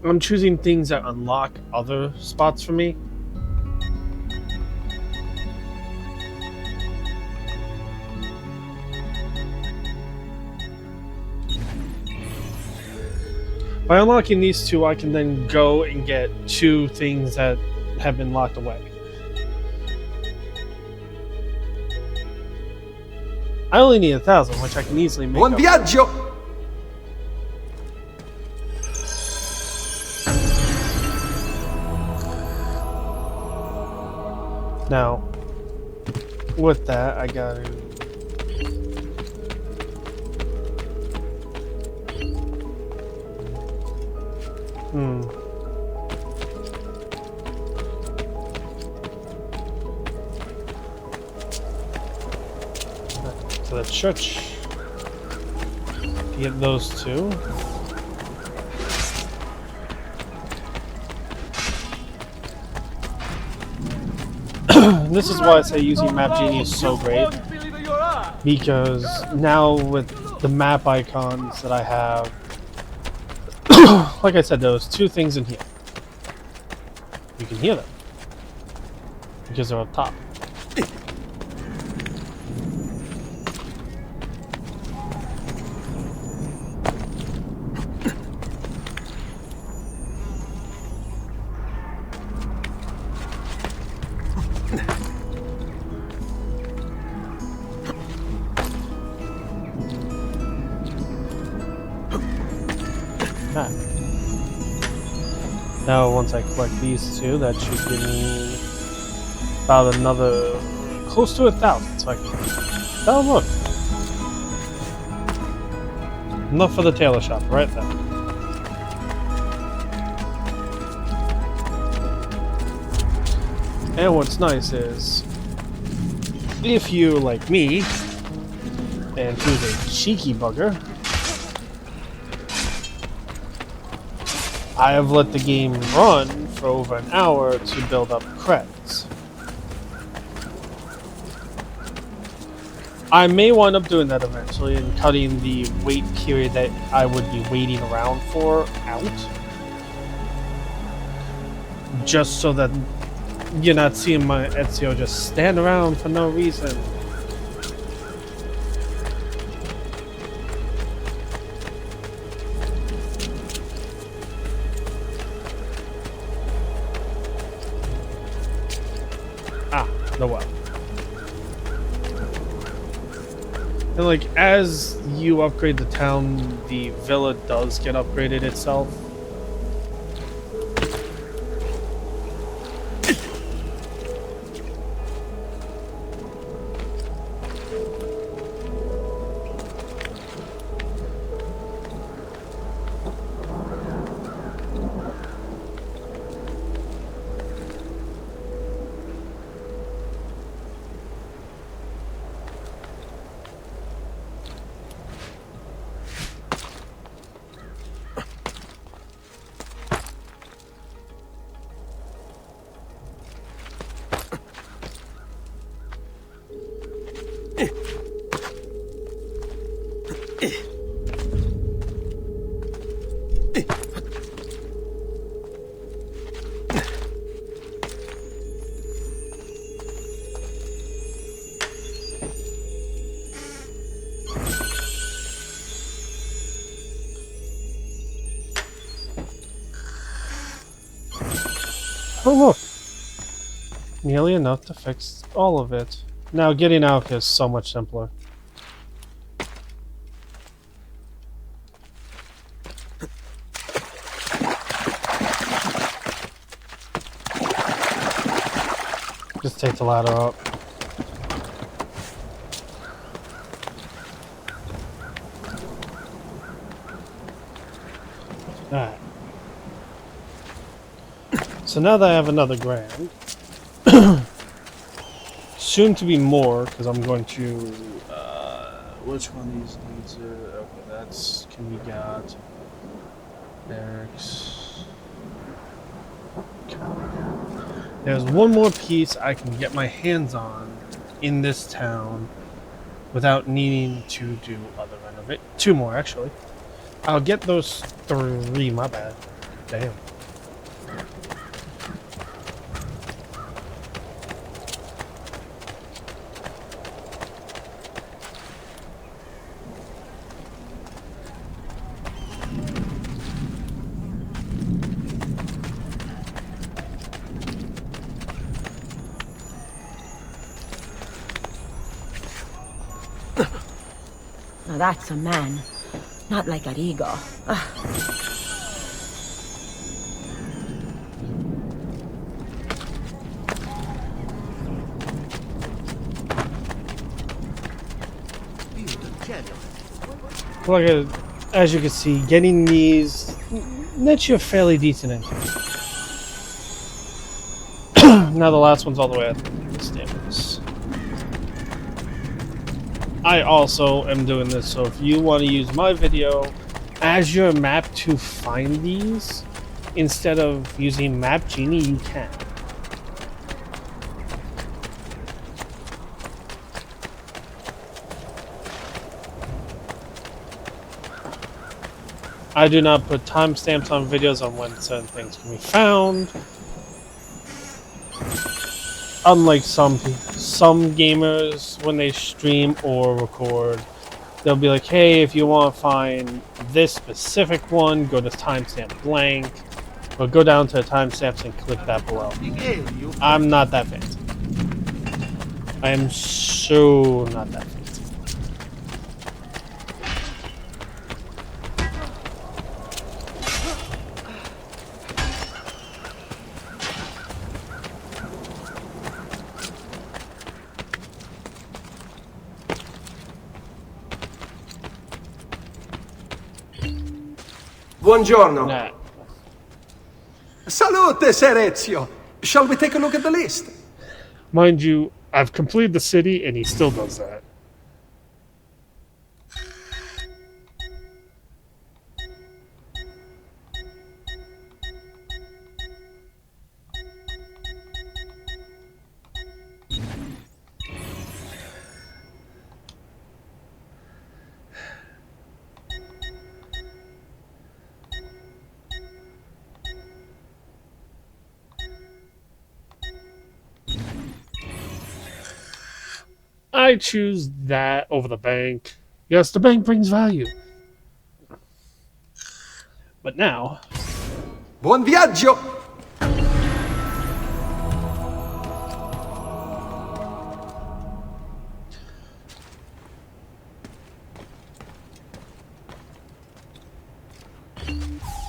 I'm choosing things that unlock other spots for me. By unlocking these two, I can then go and get 2 things that have been locked away. I only need 1,000, which I can easily make. Buon viaggio! Now, with that, I gotta... To the church. Get those 2. This is why I say using Map Genie is so great, because now with the map icons that I have, like I said, those 2 things in here, you can hear them because they're up top. Now, once I collect these 2, that should give me about another close to 1,000. So I can. Oh, look! Enough for the tailor shop, right there. And what's nice is, if you, like me, and who's a cheeky bugger, I have let the game run for over an hour to build up credits. I may wind up doing that eventually and cutting the wait period that I would be waiting around for out. Just so that you're not seeing my Ezio just stand around for no reason. The well. And like, as you upgrade the town, the villa does get upgraded itself. Oh look! Nearly enough to fix all of it. Now getting out is so much simpler. Just take the ladder up. Alright. So now that I have another grand, soon to be more, because I'm going to, which one of these needs it? Okay, that's, can we got barracks. Okay. There's one more piece I can get my hands on in this town without needing to do other renovate. 2 more, actually. I'll get those 3, my bad. Damn. Now that's a man. Not like Arrigo. Like, as you can see, getting these nets you a fairly decent income. Now the last one's all the way at the stables. I also am doing this, so if you want to use my video as your map to find these, instead of using Map Genie, you can. I do not put timestamps on videos on when certain things can be found. Unlike some gamers, when they stream or record, they'll be like, hey, if you want to find this specific one, go to timestamp blank, or go down to the timestamps and click that below. I'm not that fancy. I am so not that fancy. Buongiorno. Nah. Salute, Ser Ezio. Shall we take a look at the list? Mind you, I've completed the city and he still does that. I choose that over the bank. Yes, the bank brings value. But now... Buon viaggio!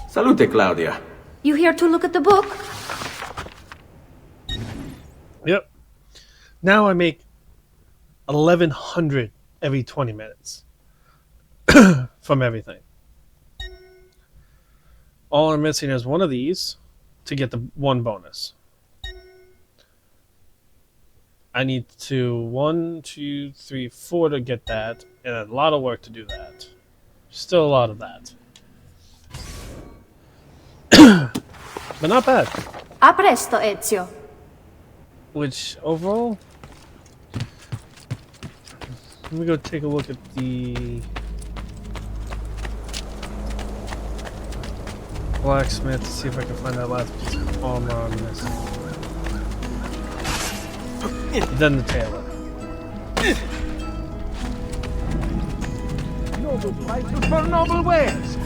Salute, Claudia. You here to look at the book? Yep. Now I make 1,100 every 20 minutes from everything. All I'm missing is one of these to get the 1 bonus. I need to 1, 2, 3, 4 to get that, and a lot of work to do that. Still a lot of that. But not bad. A presto, Ezio. Which, overall... Let me go take a look at the... blacksmith to see if I can find that last piece of armor I'm missing. Then the tailor. Noble prices for noble wares.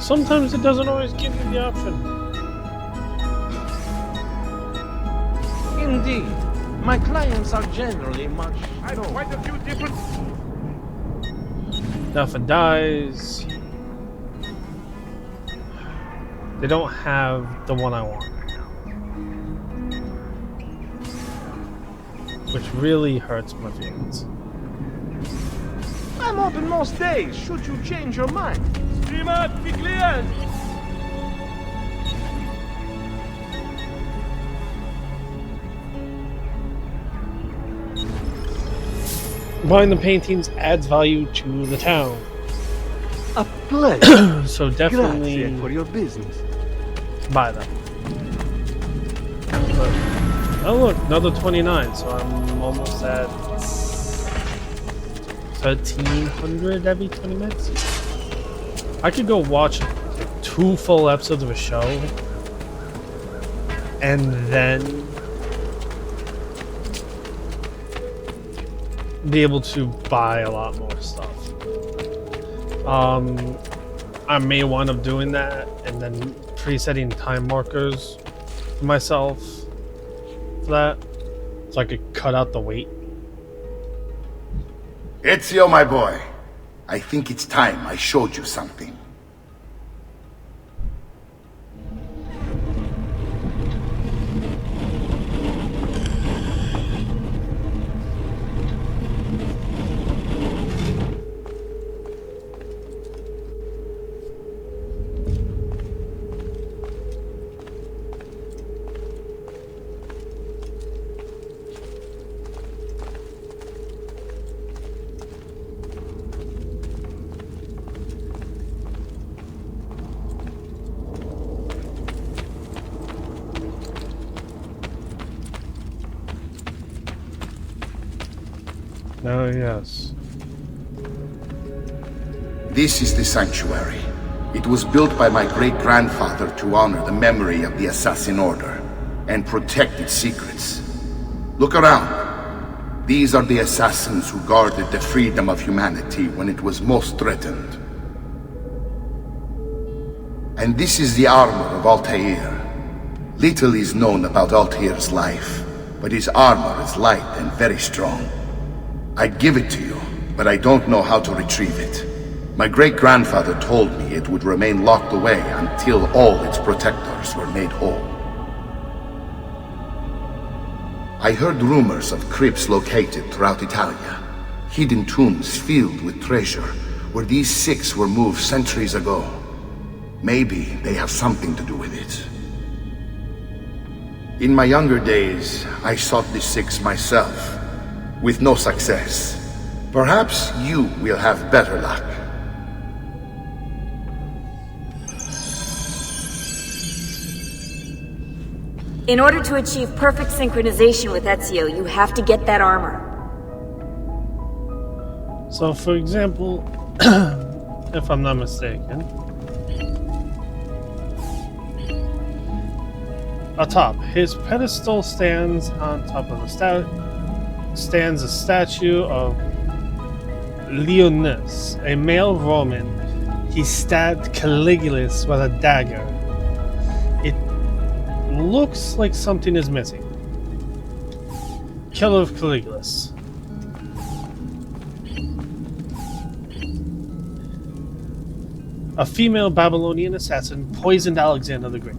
Sometimes it doesn't always give you the option. Indeed. My clients are generally much... I know quite a few different... Duffer dies. They don't have the one I want. Which really hurts my feelings. I'm open most days, should you change your mind. Buying the paintings adds value to the town. A pleasure. So definitely Grazie for your business. Buy them. But, oh look, another 29, so I'm almost at 1,300 every 20 minutes. I could go watch 2 full episodes of a show and then be able to buy a lot more stuff. I may wind up doing that and then presetting time markers for myself for that, so I could cut out the wait. Ezio, my boy, I think it's time I showed you something. Oh, yes. This is the sanctuary. It was built by my great-grandfather to honor the memory of the Assassin Order and protect its secrets. Look around. These are the assassins who guarded the freedom of humanity when it was most threatened. And this is the armor of Altair. Little is known about Altair's life, but his armor is light and very strong. I'd give it to you, but I don't know how to retrieve it. My great-grandfather told me it would remain locked away until all its protectors were made whole. I heard rumors of crypts located throughout Italia, hidden tombs filled with treasure, where these 6 were moved centuries ago. Maybe they have something to do with it. In my younger days, I sought the 6 myself, with no success. Perhaps you will have better luck. In order to achieve perfect synchronization with Ezio, you have to get that armor. So, for example, if I'm not mistaken, atop his pedestal stands on top of the stands a statue of Leonis, a male Roman. He stabbed Caligulus with a dagger. It looks like something is missing. Killer of Caligulus. A female Babylonian assassin poisoned Alexander the Great.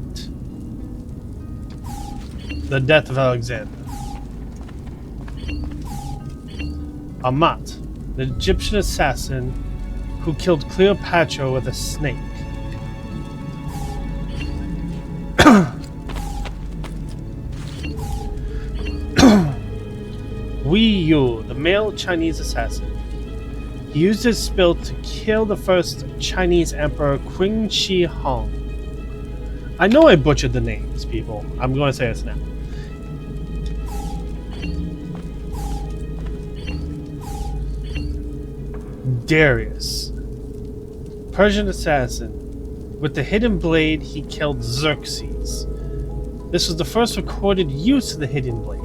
The death of Alexander. Amat, the Egyptian assassin who killed Cleopatra with a snake. Wei Yu, the male Chinese assassin. He used his spell to kill the first Chinese emperor Qin Shi Huang. I know I butchered the names, people. I'm going to say this now. Darius, Persian assassin. With the hidden blade, he killed Xerxes. This was the first recorded use of the hidden blade.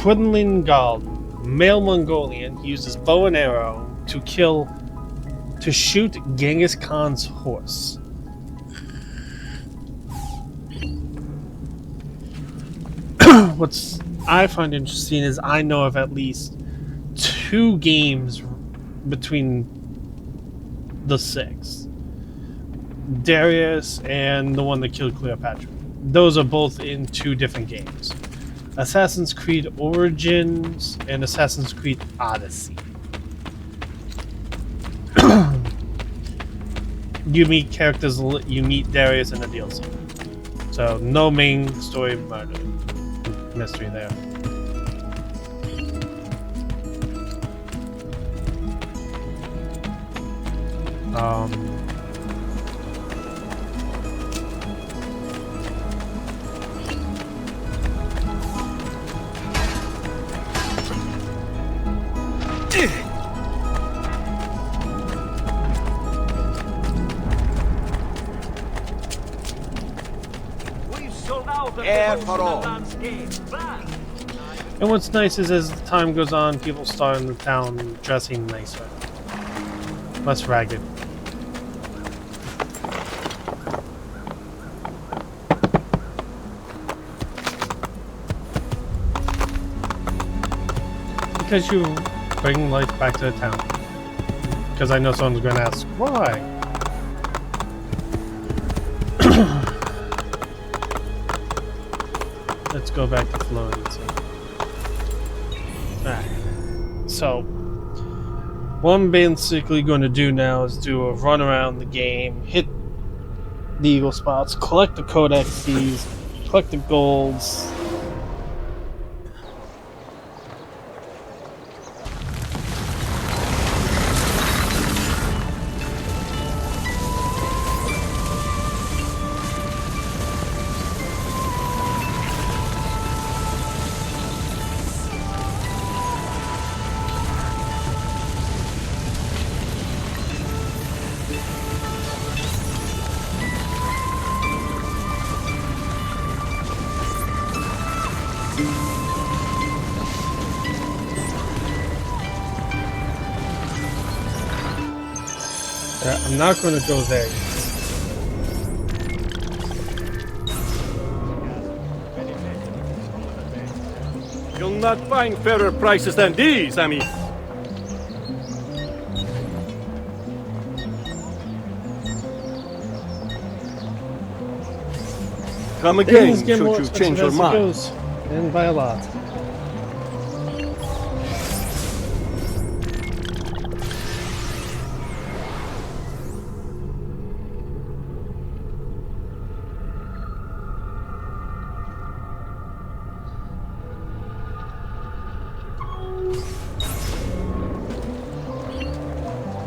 Quinlan Gald, male Mongolian, uses bow and arrow to shoot Genghis Khan's horse. What's I find interesting is I know of at least 2 games between the 6. Darius and the one that killed Cleopatra. Those are both in 2 different games. Assassin's Creed Origins and Assassin's Creed Odyssey. You meet characters, you meet Darius in the DLC. So no main story murder mystery there. Air for all. And what's nice is as time goes on, people start in the town dressing nicer. Less ragged. Because you bring life back to the town. Because I know someone's going to ask, why? Let's go back to Florence. Alright. So, what I'm basically going to do now is do a run around the game, hit the eagle spots, collect the codexes, collect the golds. I'm not going to go there. You'll not find fairer prices than these, I mean. Come again, should you change your mind. And by a lot.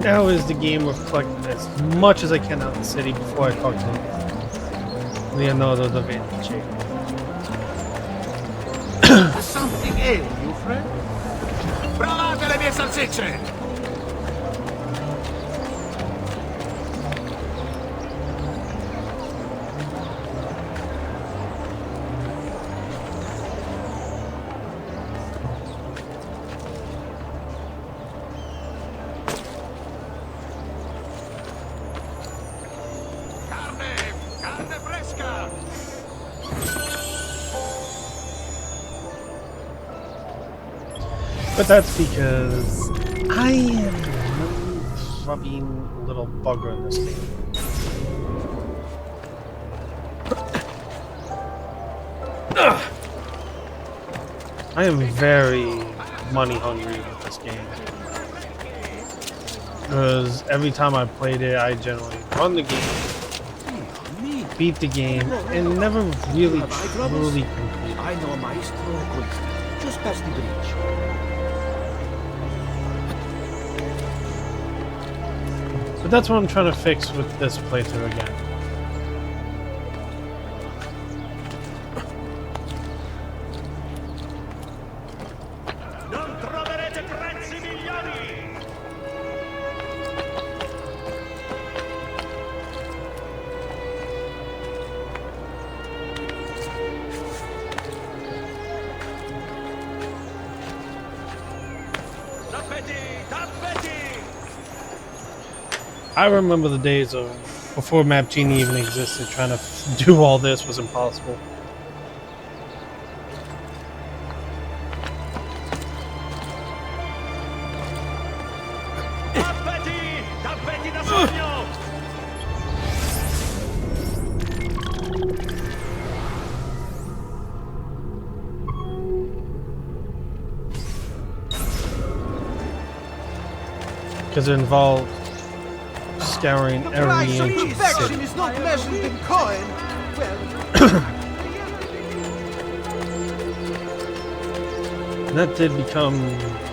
Now is the game of collecting as much as I can out of the city before I talk to Leonardo da Vinci. Something ails you, friend? Provate le mie salsicce! But that's because I am a grubbing little bugger in this game. I am very money hungry with this game. Because every time I played it, I generally run the game, beat the game, and never really truly complete. I know Maestro just past the bridge. But that's what I'm trying to fix with this playthrough again. I remember the days of before Map Genie even existed. Trying to do all this was impossible. Tappeti da sogno! Because it involved scouring every inch of the city. is not measured in coin. And that did become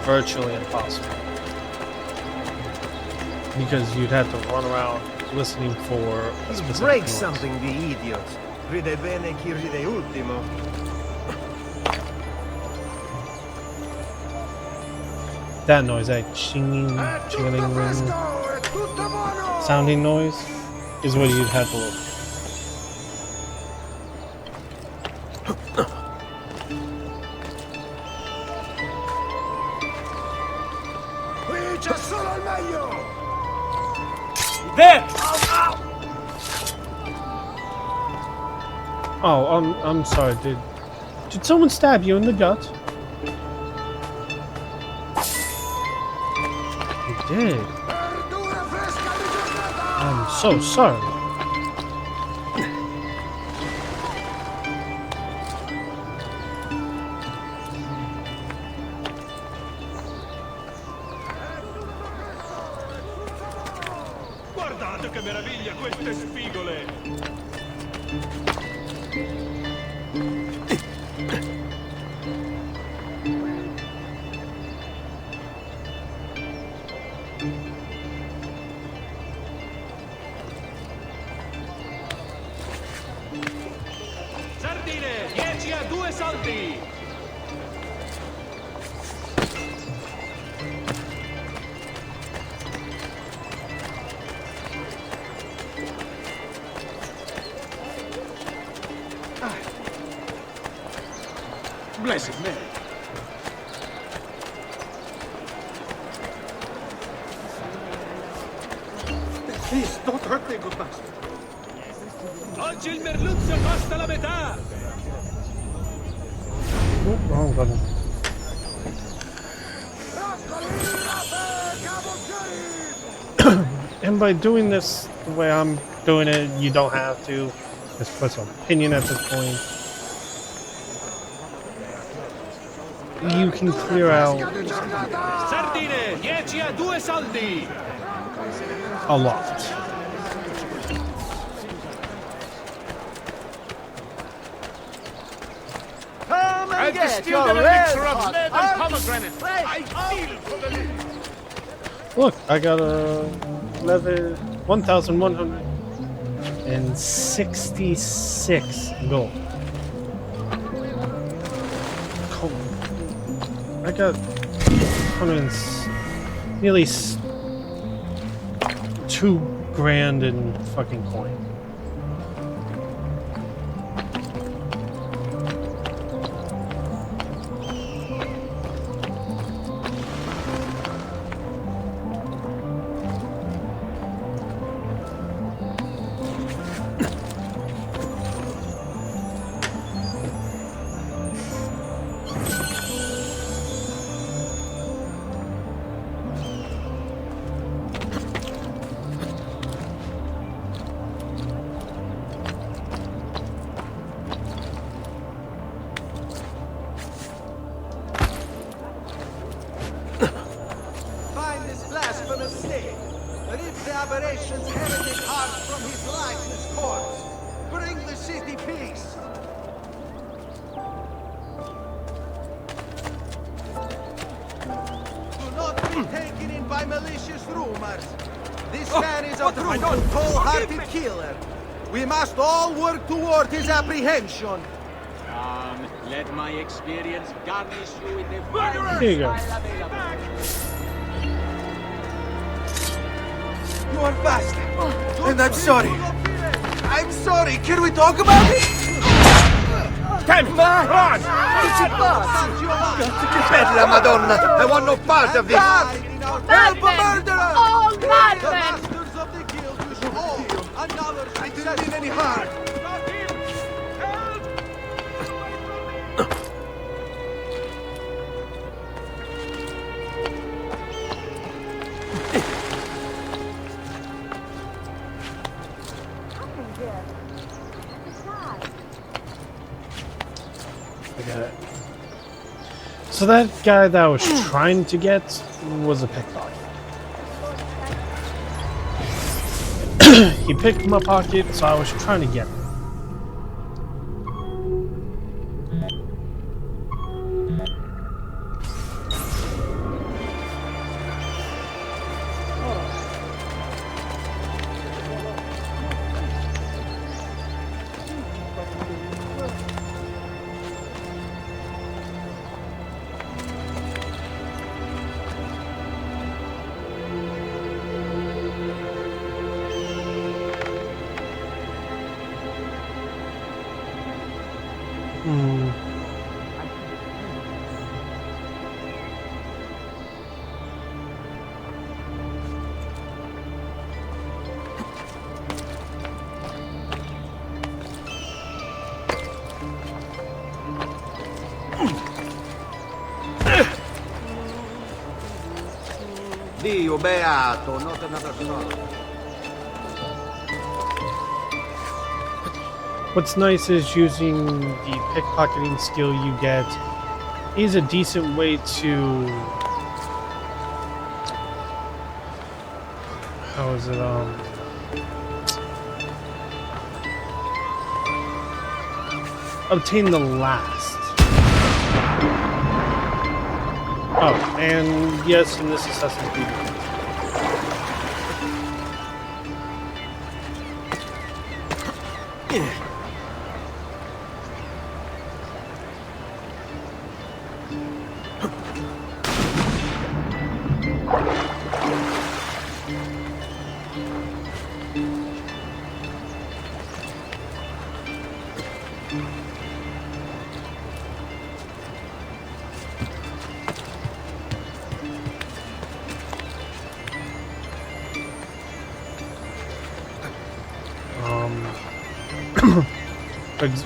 virtually impossible. Because you'd have to run around listening for a specific Break noise. something, the idiot. Ride bene chi ride ultimo. That noise, that chinging, chingling, sounding noise, is what you'd have to look for. Qui c'è solo il meglio! There! Oh, I'm sorry, did someone stab you in the gut? He did. I'm so sorry. Guardate che meraviglia queste spigole! Sardine, 10 a 2 soldi! Blessed Mary. Please, don't hurt me, good master. Oggi il merluzzo costa la metà! Oh, wrong button. And by doing this the way I'm doing it, you don't have to. Just put some opinion at this point. You can clear out Sardine, 10 a 2 soldi! a lot. Come and I've get distilled your an red elixir of hot lead and heart. pomegranate. I feel for the living. Look, I got a 1,166 gold. Cool. I got nearly 2 grand in fucking coin. Find this blasphemous state. Rip the aberration's heretic heart from his lifeless corpse. Bring the city peace. Do not be taken in by malicious rumors. This man is a true, cold-hearted killer. We must all work toward his apprehension. Let my experience garnish you with the Here you go. You are fast. And I'm sorry. I'm sorry. Can we talk about it? Time! Run! Bella Madonna! I want no part of this! Help a murderer! All The madmen! masters of the I didn't mean any harm. I got it. So that guy that I was trying to get was a pickpocket. He picked my pocket, so I was trying to get him. Dio beato, not another shot. What's nice is using the pickpocketing skill you get is a decent way to... How is it, obtain the last. Oh, and yes, in this Assassin's Creed.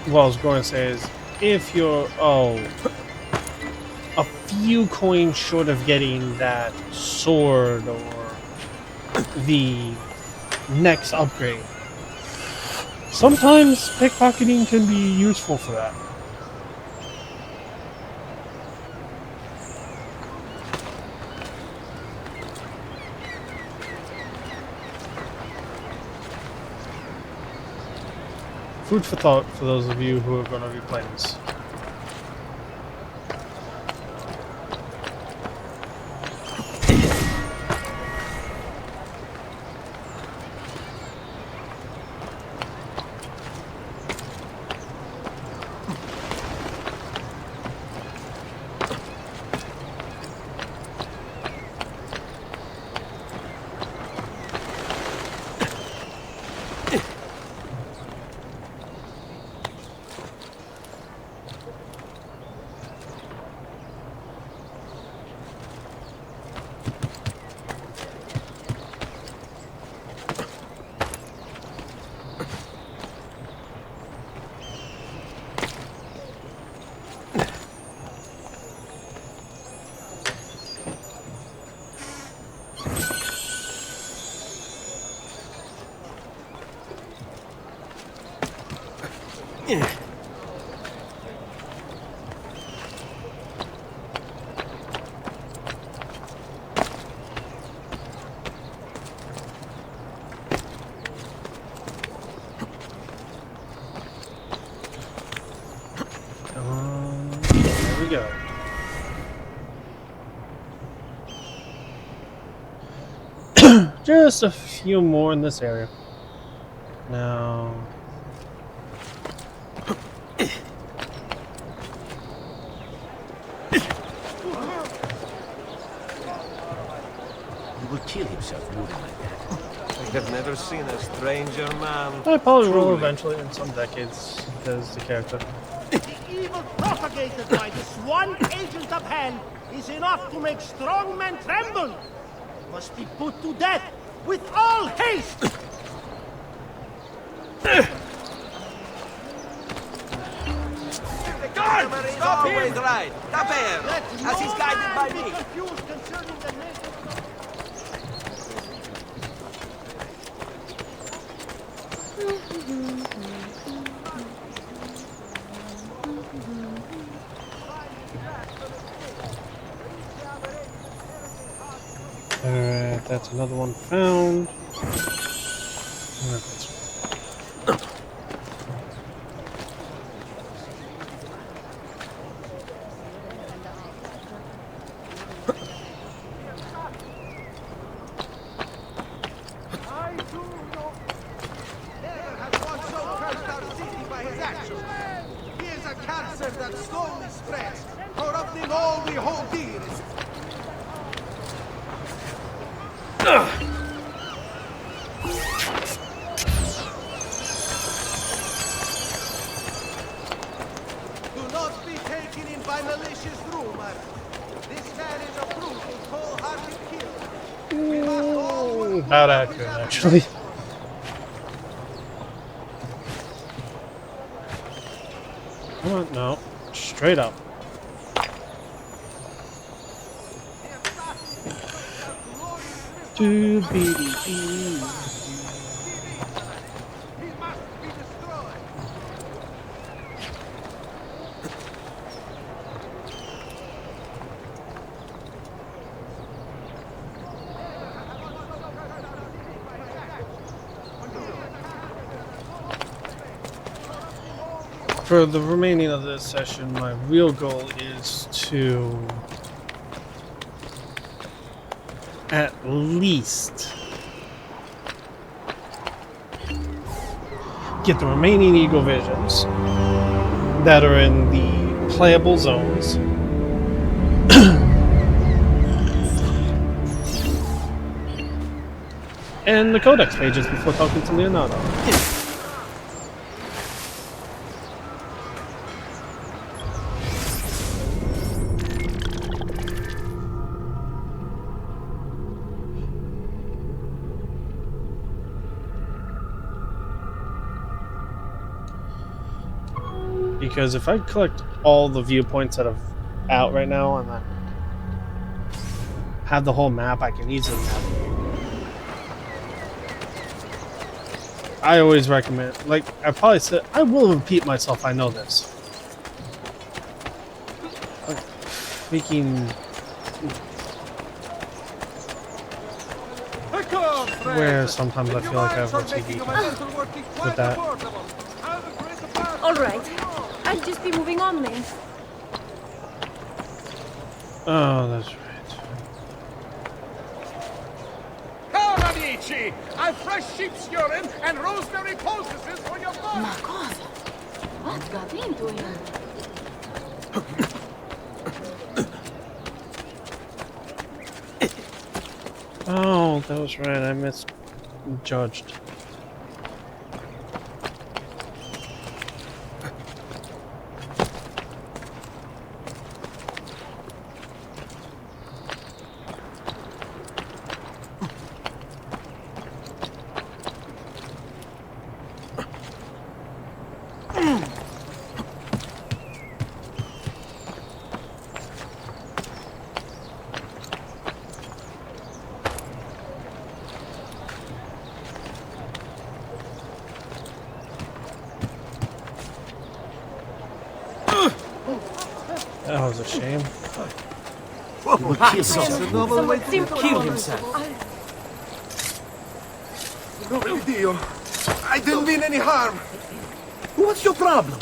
What I was going to say is, if you're, a few coins short of getting that sword or the next upgrade, sometimes pickpocketing can be useful for that. Food for thought for those of you who are going to be playing this. There we go. Just a few more in this area. Now... He will kill himself moving like that. I have never seen a stranger man. I probably will eventually in some decades, because the character. The evil propagated by this one agent of hell is enough to make strong men tremble. Must be put to death with all haste. The guard is always right. Davvero, as he's guided by me. Alright, that's another one found. He is a cancer that slowly spreads, corrupting all we hold dearest. Do not be taken in by malicious rumor. This man is a brutal, cold-hearted killer. We must all work About accurate, actually. Come on, no. Straight up. Do-be-dee-dee. For the remaining of this session, my real goal is to at least get the remaining Eagle Visions that are in the playable zones. And the Codex pages before talking to Leonardo. Because if I collect all the viewpoints that are out right now and then have the whole map, I can easily navigate. I always recommend, like I probably said, I will repeat myself, I know this. Freaking where sometimes I feel like I have OCD with that. Alright, I'll just be moving on then. Oh, that's right. Ciao, amici! I've fresh sheep's urine and rosemary poultices for your body! Ma cosa? What got into him? Oh, that was right. I misjudged. That was a shame. He would kill someone. Noble way to kill himself. Nome di Dio. I didn't mean any harm. What's your problem?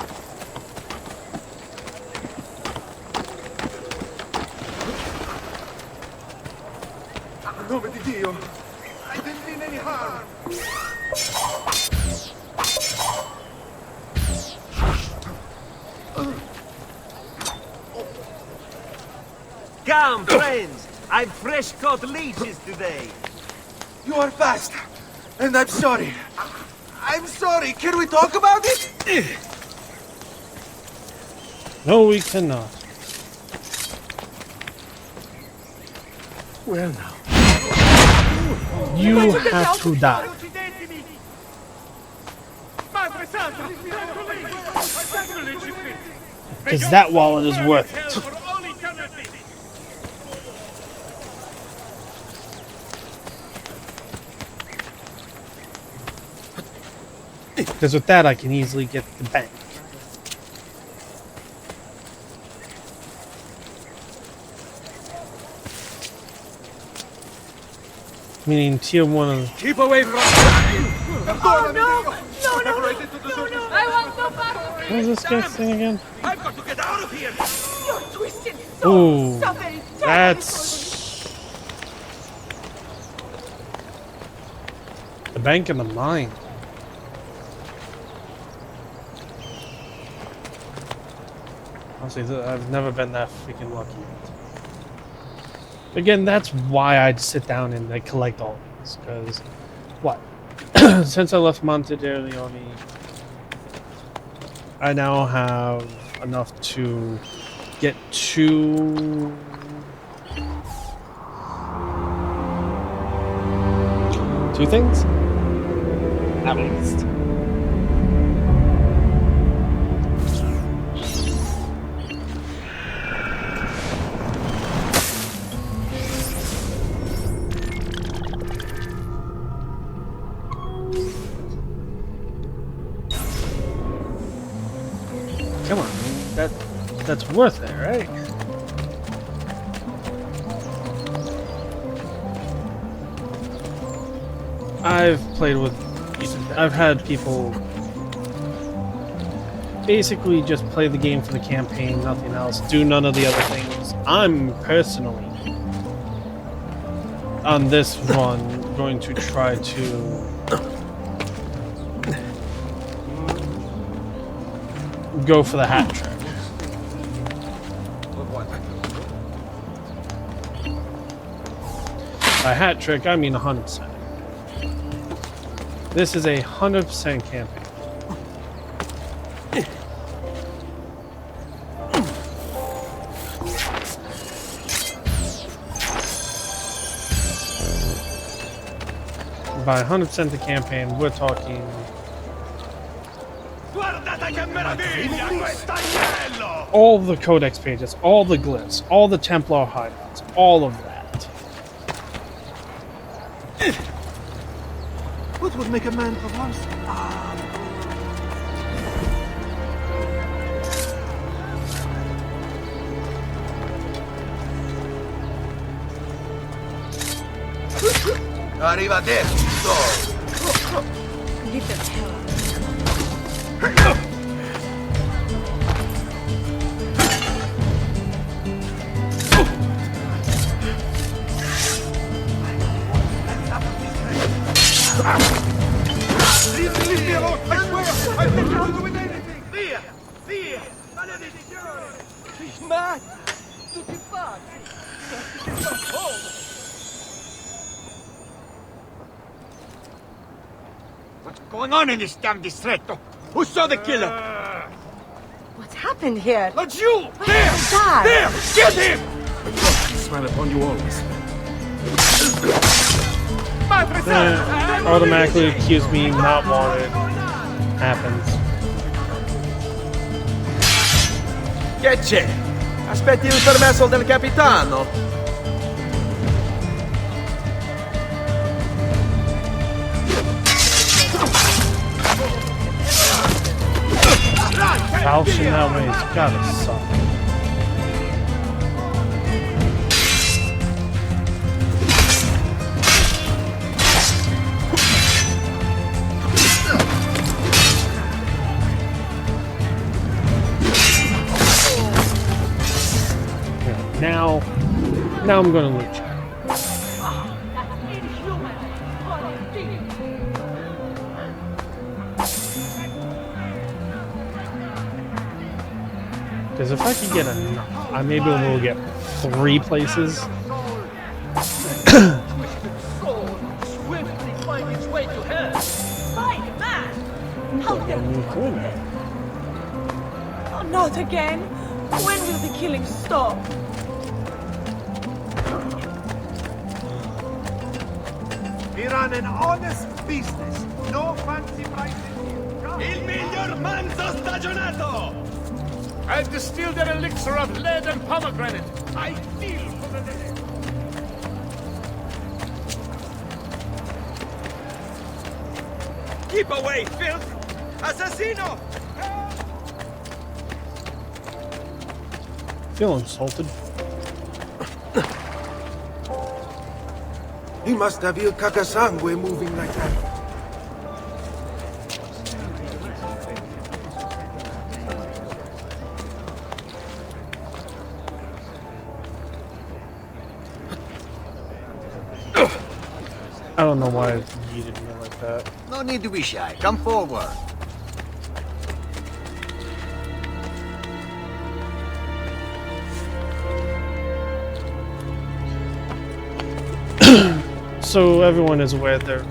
Nome di Dio. I didn't mean any harm. Come, friends! I've fresh caught leeches today. You are fast, and I'm sorry. I'm sorry. Can we talk about it? No, we cannot. Well now. You have to die. Because that wallet is worth it. Because with that, I can easily get the bank. Meaning tier 1 of... Keep away from... Oh, no! No, no, no! No, I want no part of it! What is this guy's thing again? I've got to get out of here! You're twisted soul! Ooh, Suffering that's... The bank and the mine. Honestly, I've never been that freaking lucky. Again, that's why I'd sit down and like, collect all these. Because, what? Since I left Monte de Leone, I now have enough to get 2 things? At least. Come on, that's worth it, right? I've played with... I've had people basically just play the game for the campaign, nothing else, do none of the other things. I'm personally, on this run, going to try to go for the hat trick. By hat trick, I mean 100%. This is a 100% campaign. By 100% the campaign, we're talking... all the codex pages, all the glyphs, all the Templar hideouts, all of that. What would make a man for once? Arrivederci, Leave them hell. Leave me alone! I swear! I've nothing to do with anything! Via! Via! Maledizione! He's mad! Tutti pazzi! He's so cold! What's going on in this damn distretto? Who saw the killer? What's happened here? That's you! There! There! Get him! Smile upon you always. Automatically accuse me not wanted. Happens. Che c'è? Aspetti il permesso del capitano. Falchion that way has gotta suck. Now I'm gonna loot you. Because if I could get enough, I may be able to get 3 places. Swiftly find its way to hell! Fight, man! How can you do this? Oh, not again! When will the killing stop? We run an honest business. No fancy prices here. Il miglior manzo stagionato! I've distilled an elixir of lead and pomegranate. I feel for the lead. Keep away, filth! Assassino! Feel insulted. He must have Il Cacasangue moving like that. I don't know why I yeeted me like that. No need to be shy. Come forward. So everyone is aware that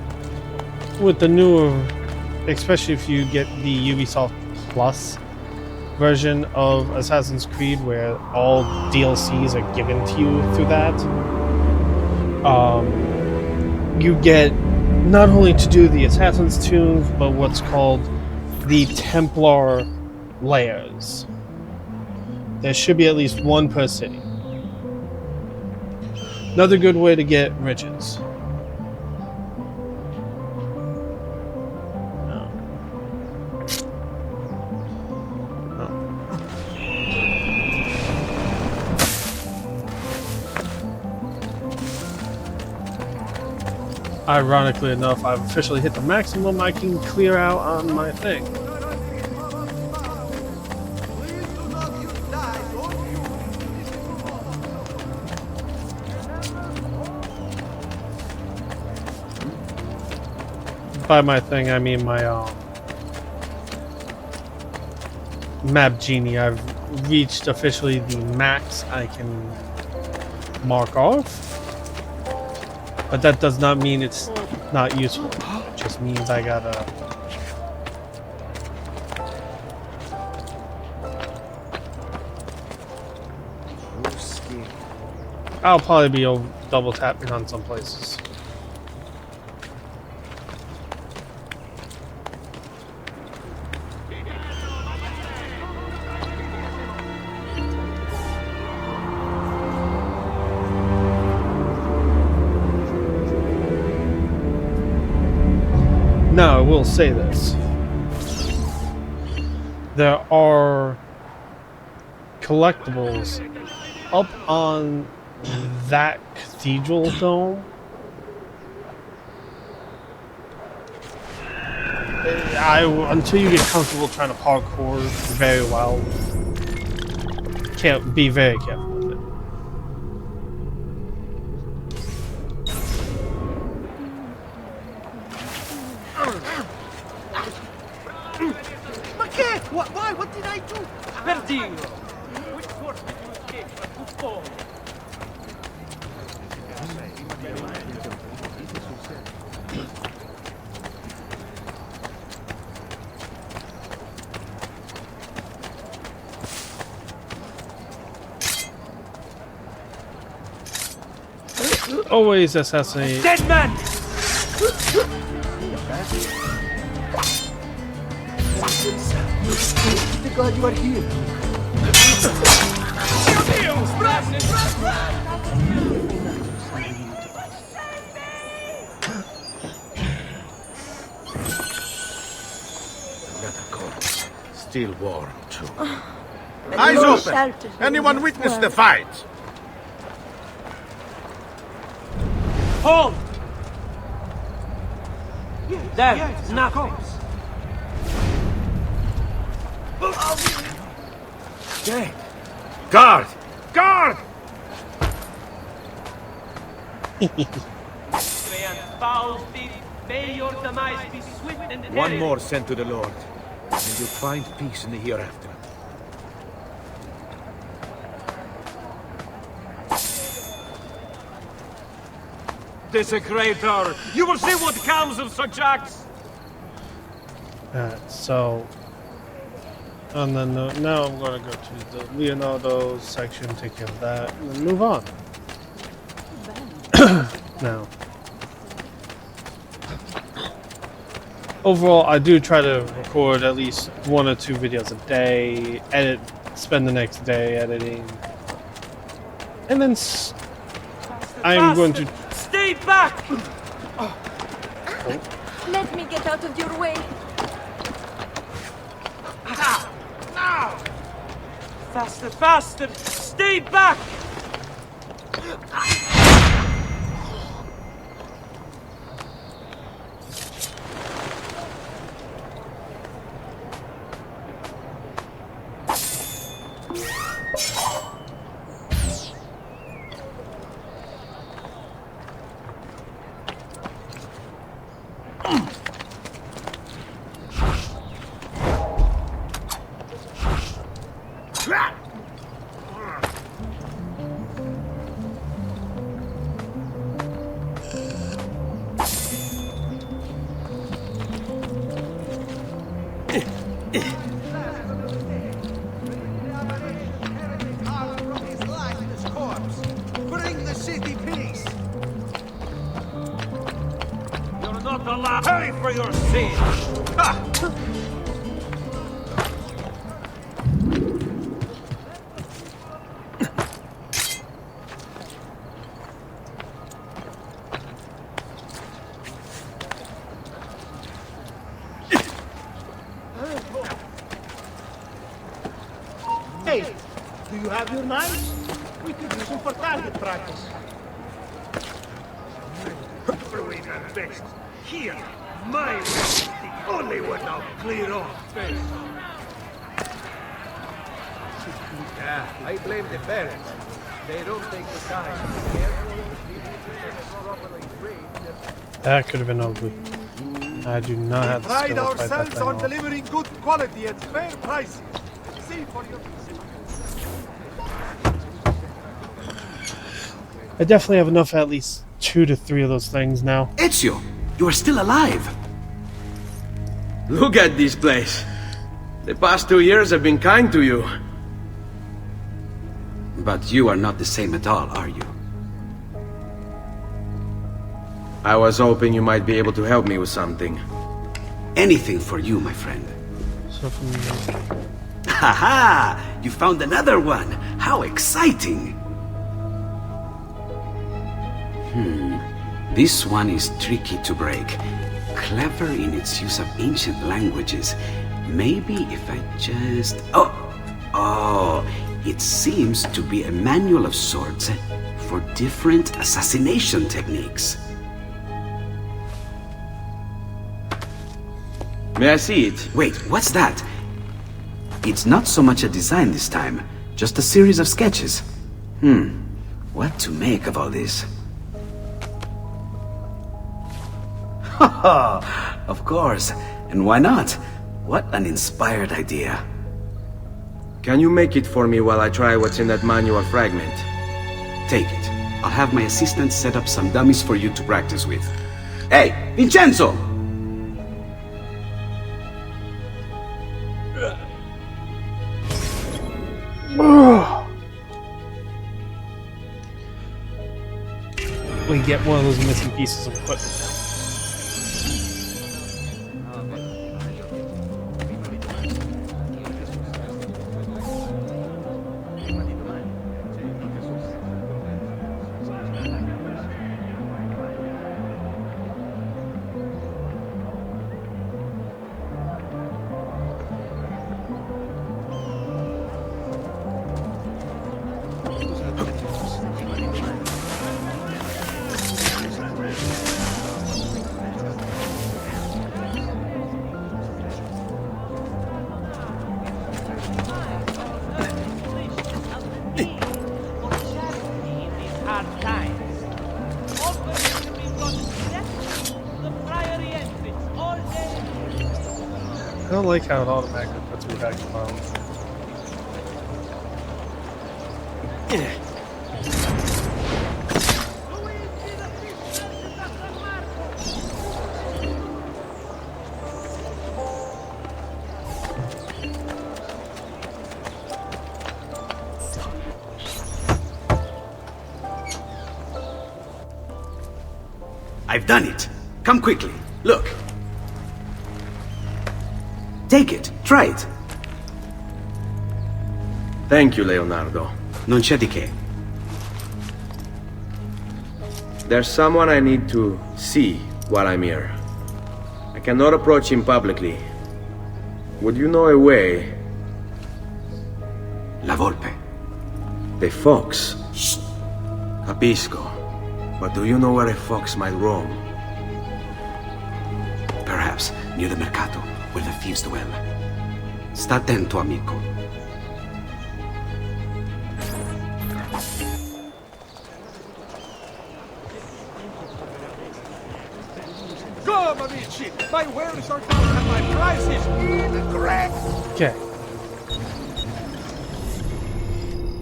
with the newer, especially if you get the Ubisoft Plus version of Assassin's Creed, where all DLCs are given to you through that, you get not only to do the Assassin's tunes, but what's called the Templar layers. There should be at least one per city. Another good way to get riches. Ironically enough, I've officially hit the maximum I can clear out on my thing. By my thing, I mean my map genie. I've reached officially the max I can mark off. But that does not mean it's not useful. It just means I gotta... I'll probably be double tapping on some places. Now, I will say this. There are collectibles up on that cathedral dome. Until you get comfortable trying to parkour very well, can't be very careful with it. Why? What did I do? Perdido! Which course did you escape? Who fall? Always assassinate. Dead man! Thank God you are here. Another corpse. Still warm, too. Eyes open! Anyone witness the fight? Hold! There, nothing. Dead. Guard! Guard! May your demise be swift and One more sent to the Lord, and you'll find peace in the hereafter. Desecrator! You will see what comes of such acts! Alright, so... And then now I'm going to go to the Leonardo section, take care of that, and then move on. Now. overall, I do try to record at least 1 or 2 videos a day, spend the next day editing, and then I'm going to... Stay back! Let me get out of your way. Now! Faster, faster! Stay back! Bring the city peace. You're not allowed to pay for your sins! Ha! Hey, do you have your knives? We could use them for target practice. Doing our best. Here, my way is the only one I'll clear off first. Yeah, I blame the parents. They don't take the time. That could have been ugly. I do not have the Pride skill to fight that ourselves thing on off. delivering good quality at fair prices. See for your... I definitely have enough, at least 2 to 3 of those things now. Ezio, you are still alive. Look at this place. The past 2 years have been kind to you. But you are not the same at all, are you? I was hoping you might be able to help me with something. Anything for you, my friend. So from... Haha! You found another one! How exciting! This one is tricky to break. Clever in its use of ancient languages. Maybe if I just... Oh! It seems to be a manual of sorts for different assassination techniques. May I see it? Wait, what's that? It's not so much a design this time, just a series of sketches. What to make of all this? Of course, and why not? What an inspired idea. Can you make it for me while I try what's in that manual fragment? Take it. I'll have my assistant set up some dummies for you to practice with. Hey, Vincenzo! We get one of those missing pieces of equipment. I don't like how it automatically puts me back to bottom. I've done it. Come quickly. Look. Take it. Try it. Thank you, Leonardo. Non c'è di che. There's someone I need to see while I'm here. I cannot approach him publicly. Would you know a way? La Volpe. The fox. Shh. Capisco. But do you know where a fox might roam? Perhaps near the mercato, where the thieves dwell. Sta attento, amico. Come, amici! My wares are down and my prices incorrect! Okay.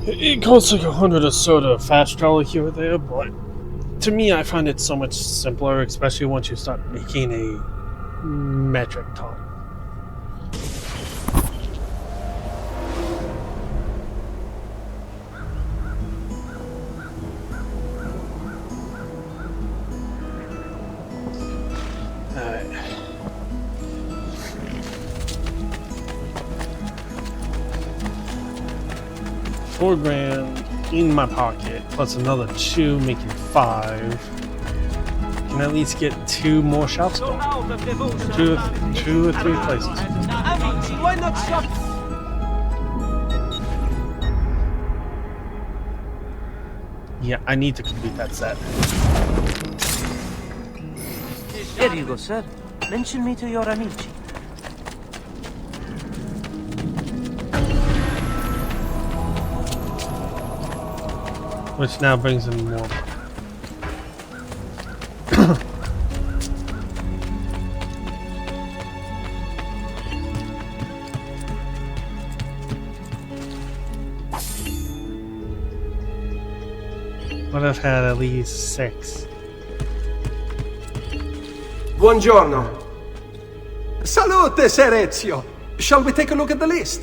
It costs like 100 a soda fast travel here or there, but to me I find it so much simpler, especially once you start making a metric ton. Alright. $4 grand in my pocket, plus another 2, making 5. Can at least get 2 more shops going. Two or three places. Amici, why not shop? Yeah, I need to complete that set. Here you go, sir. Mention me to your amici. Which now brings in more. Would have had at least 6. Buongiorno. Salute, Ser Ezio. Shall we take a look at the list?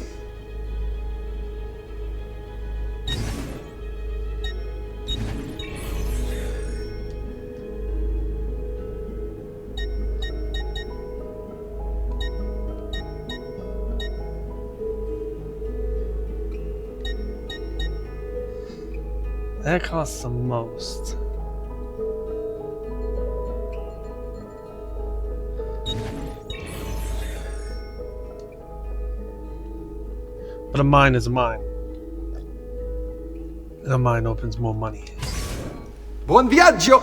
That costs the most. But a mine is a mine. And a mine opens more money. Buon viaggio!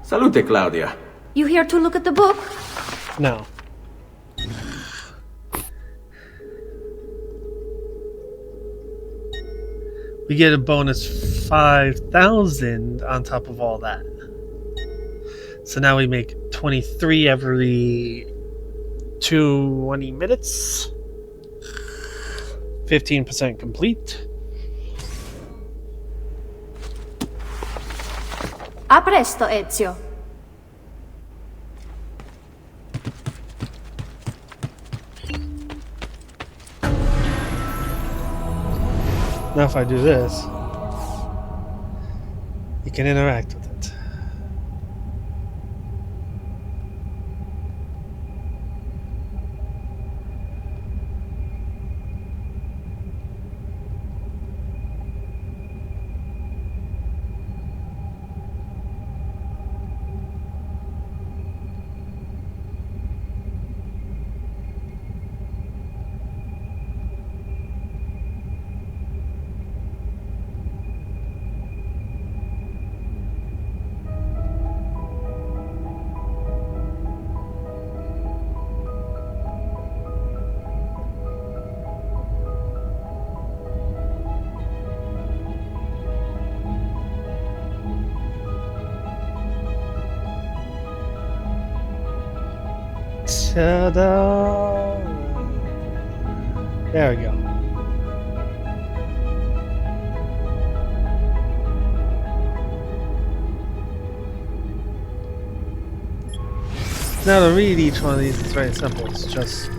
Salute, Claudia. You here to look at the book? No. We get a bonus 5,000 on top of all that. So now we make 23 every 20 minutes. 15% complete. A presto, Ezio. Now if I do this, you can interact with it. Ta-da! There we go. Now to read each one of these is very simple. It's just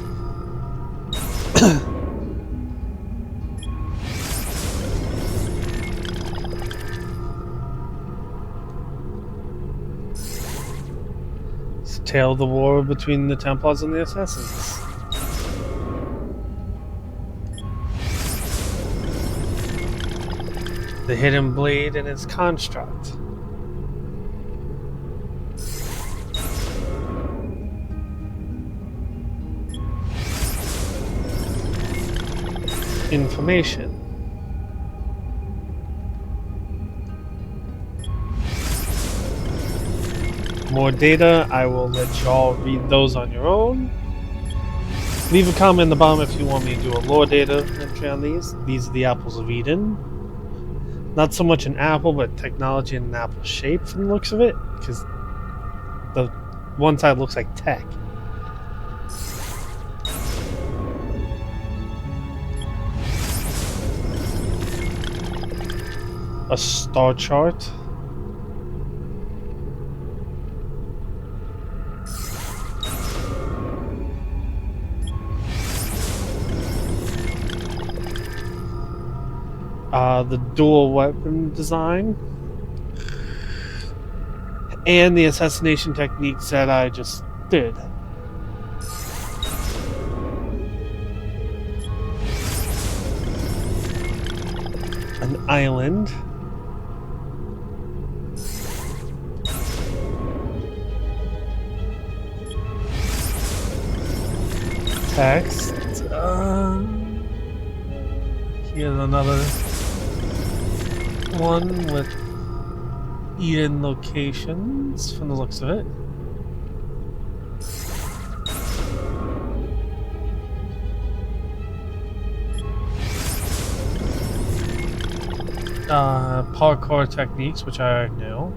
tale of the war between the Templars and the Assassins. The Hidden Blade and its construct. Information. More data, I will let y'all read those on your own. Leave a comment in the bottom if you want me to do a lore data entry on these. These are the apples of Eden. Not so much an apple, but technology in an apple shape from the looks of it, because the one side looks like tech. A star chart. The dual weapon design. And the assassination techniques that I just did. An island. Text. Here's another one with Eden locations from the looks of it. Parkour techniques, which I already know.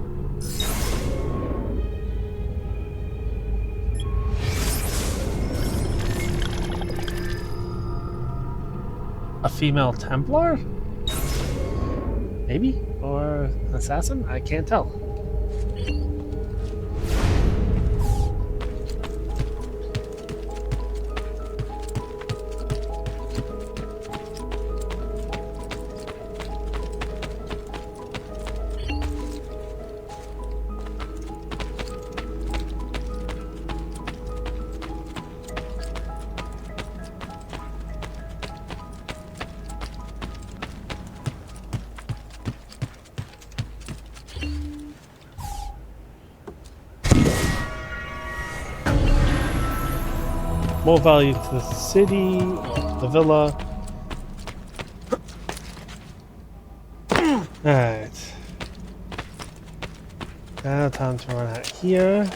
A female Templar? Maybe? Or an assassin? I can't tell. More value to the city, the villa. Alright. Now time to run out here.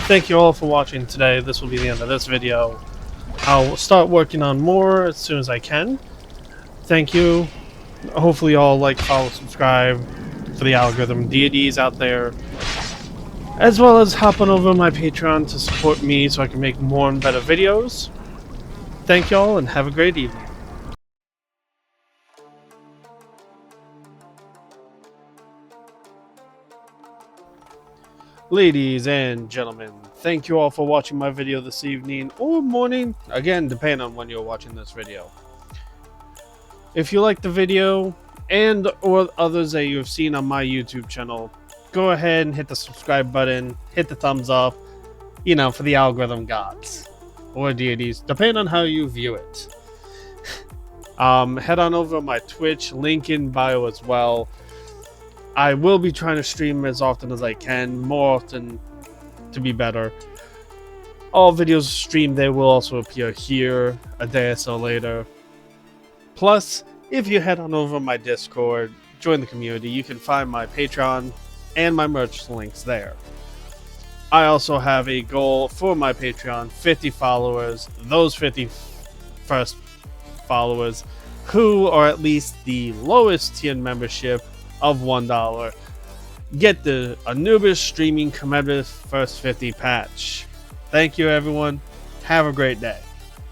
Thank you all for watching today. This will be the end of this video. I'll start working on more as soon as I can. Thank you. Hopefully you all like, follow, subscribe for the algorithm deities out there. As well as hop on over my Patreon to support me so I can make more and better videos. Thank you all and have a great evening. Ladies and gentlemen, thank you all for watching my video this evening or morning, again depending on when you're watching this video. If you like the video and or others that you have seen on my YouTube channel, go ahead and hit the subscribe button, hit the thumbs up, you know, for the algorithm gods or deities, depending on how you view it. Head on over to my Twitch, link in bio as well. I will be trying to stream as often as I can, more often to be better. All videos streamed there will also appear here a day or so later. Plus, if you head on over my Discord, join the community, you can find my Patreon and my merch links there. I also have a goal for my Patreon, 50 followers. Those 50 first followers who are at least the lowest tier membership of $1 get the Anubis Streaming Commemorative First 50 patch. Thank you everyone. Have a great day.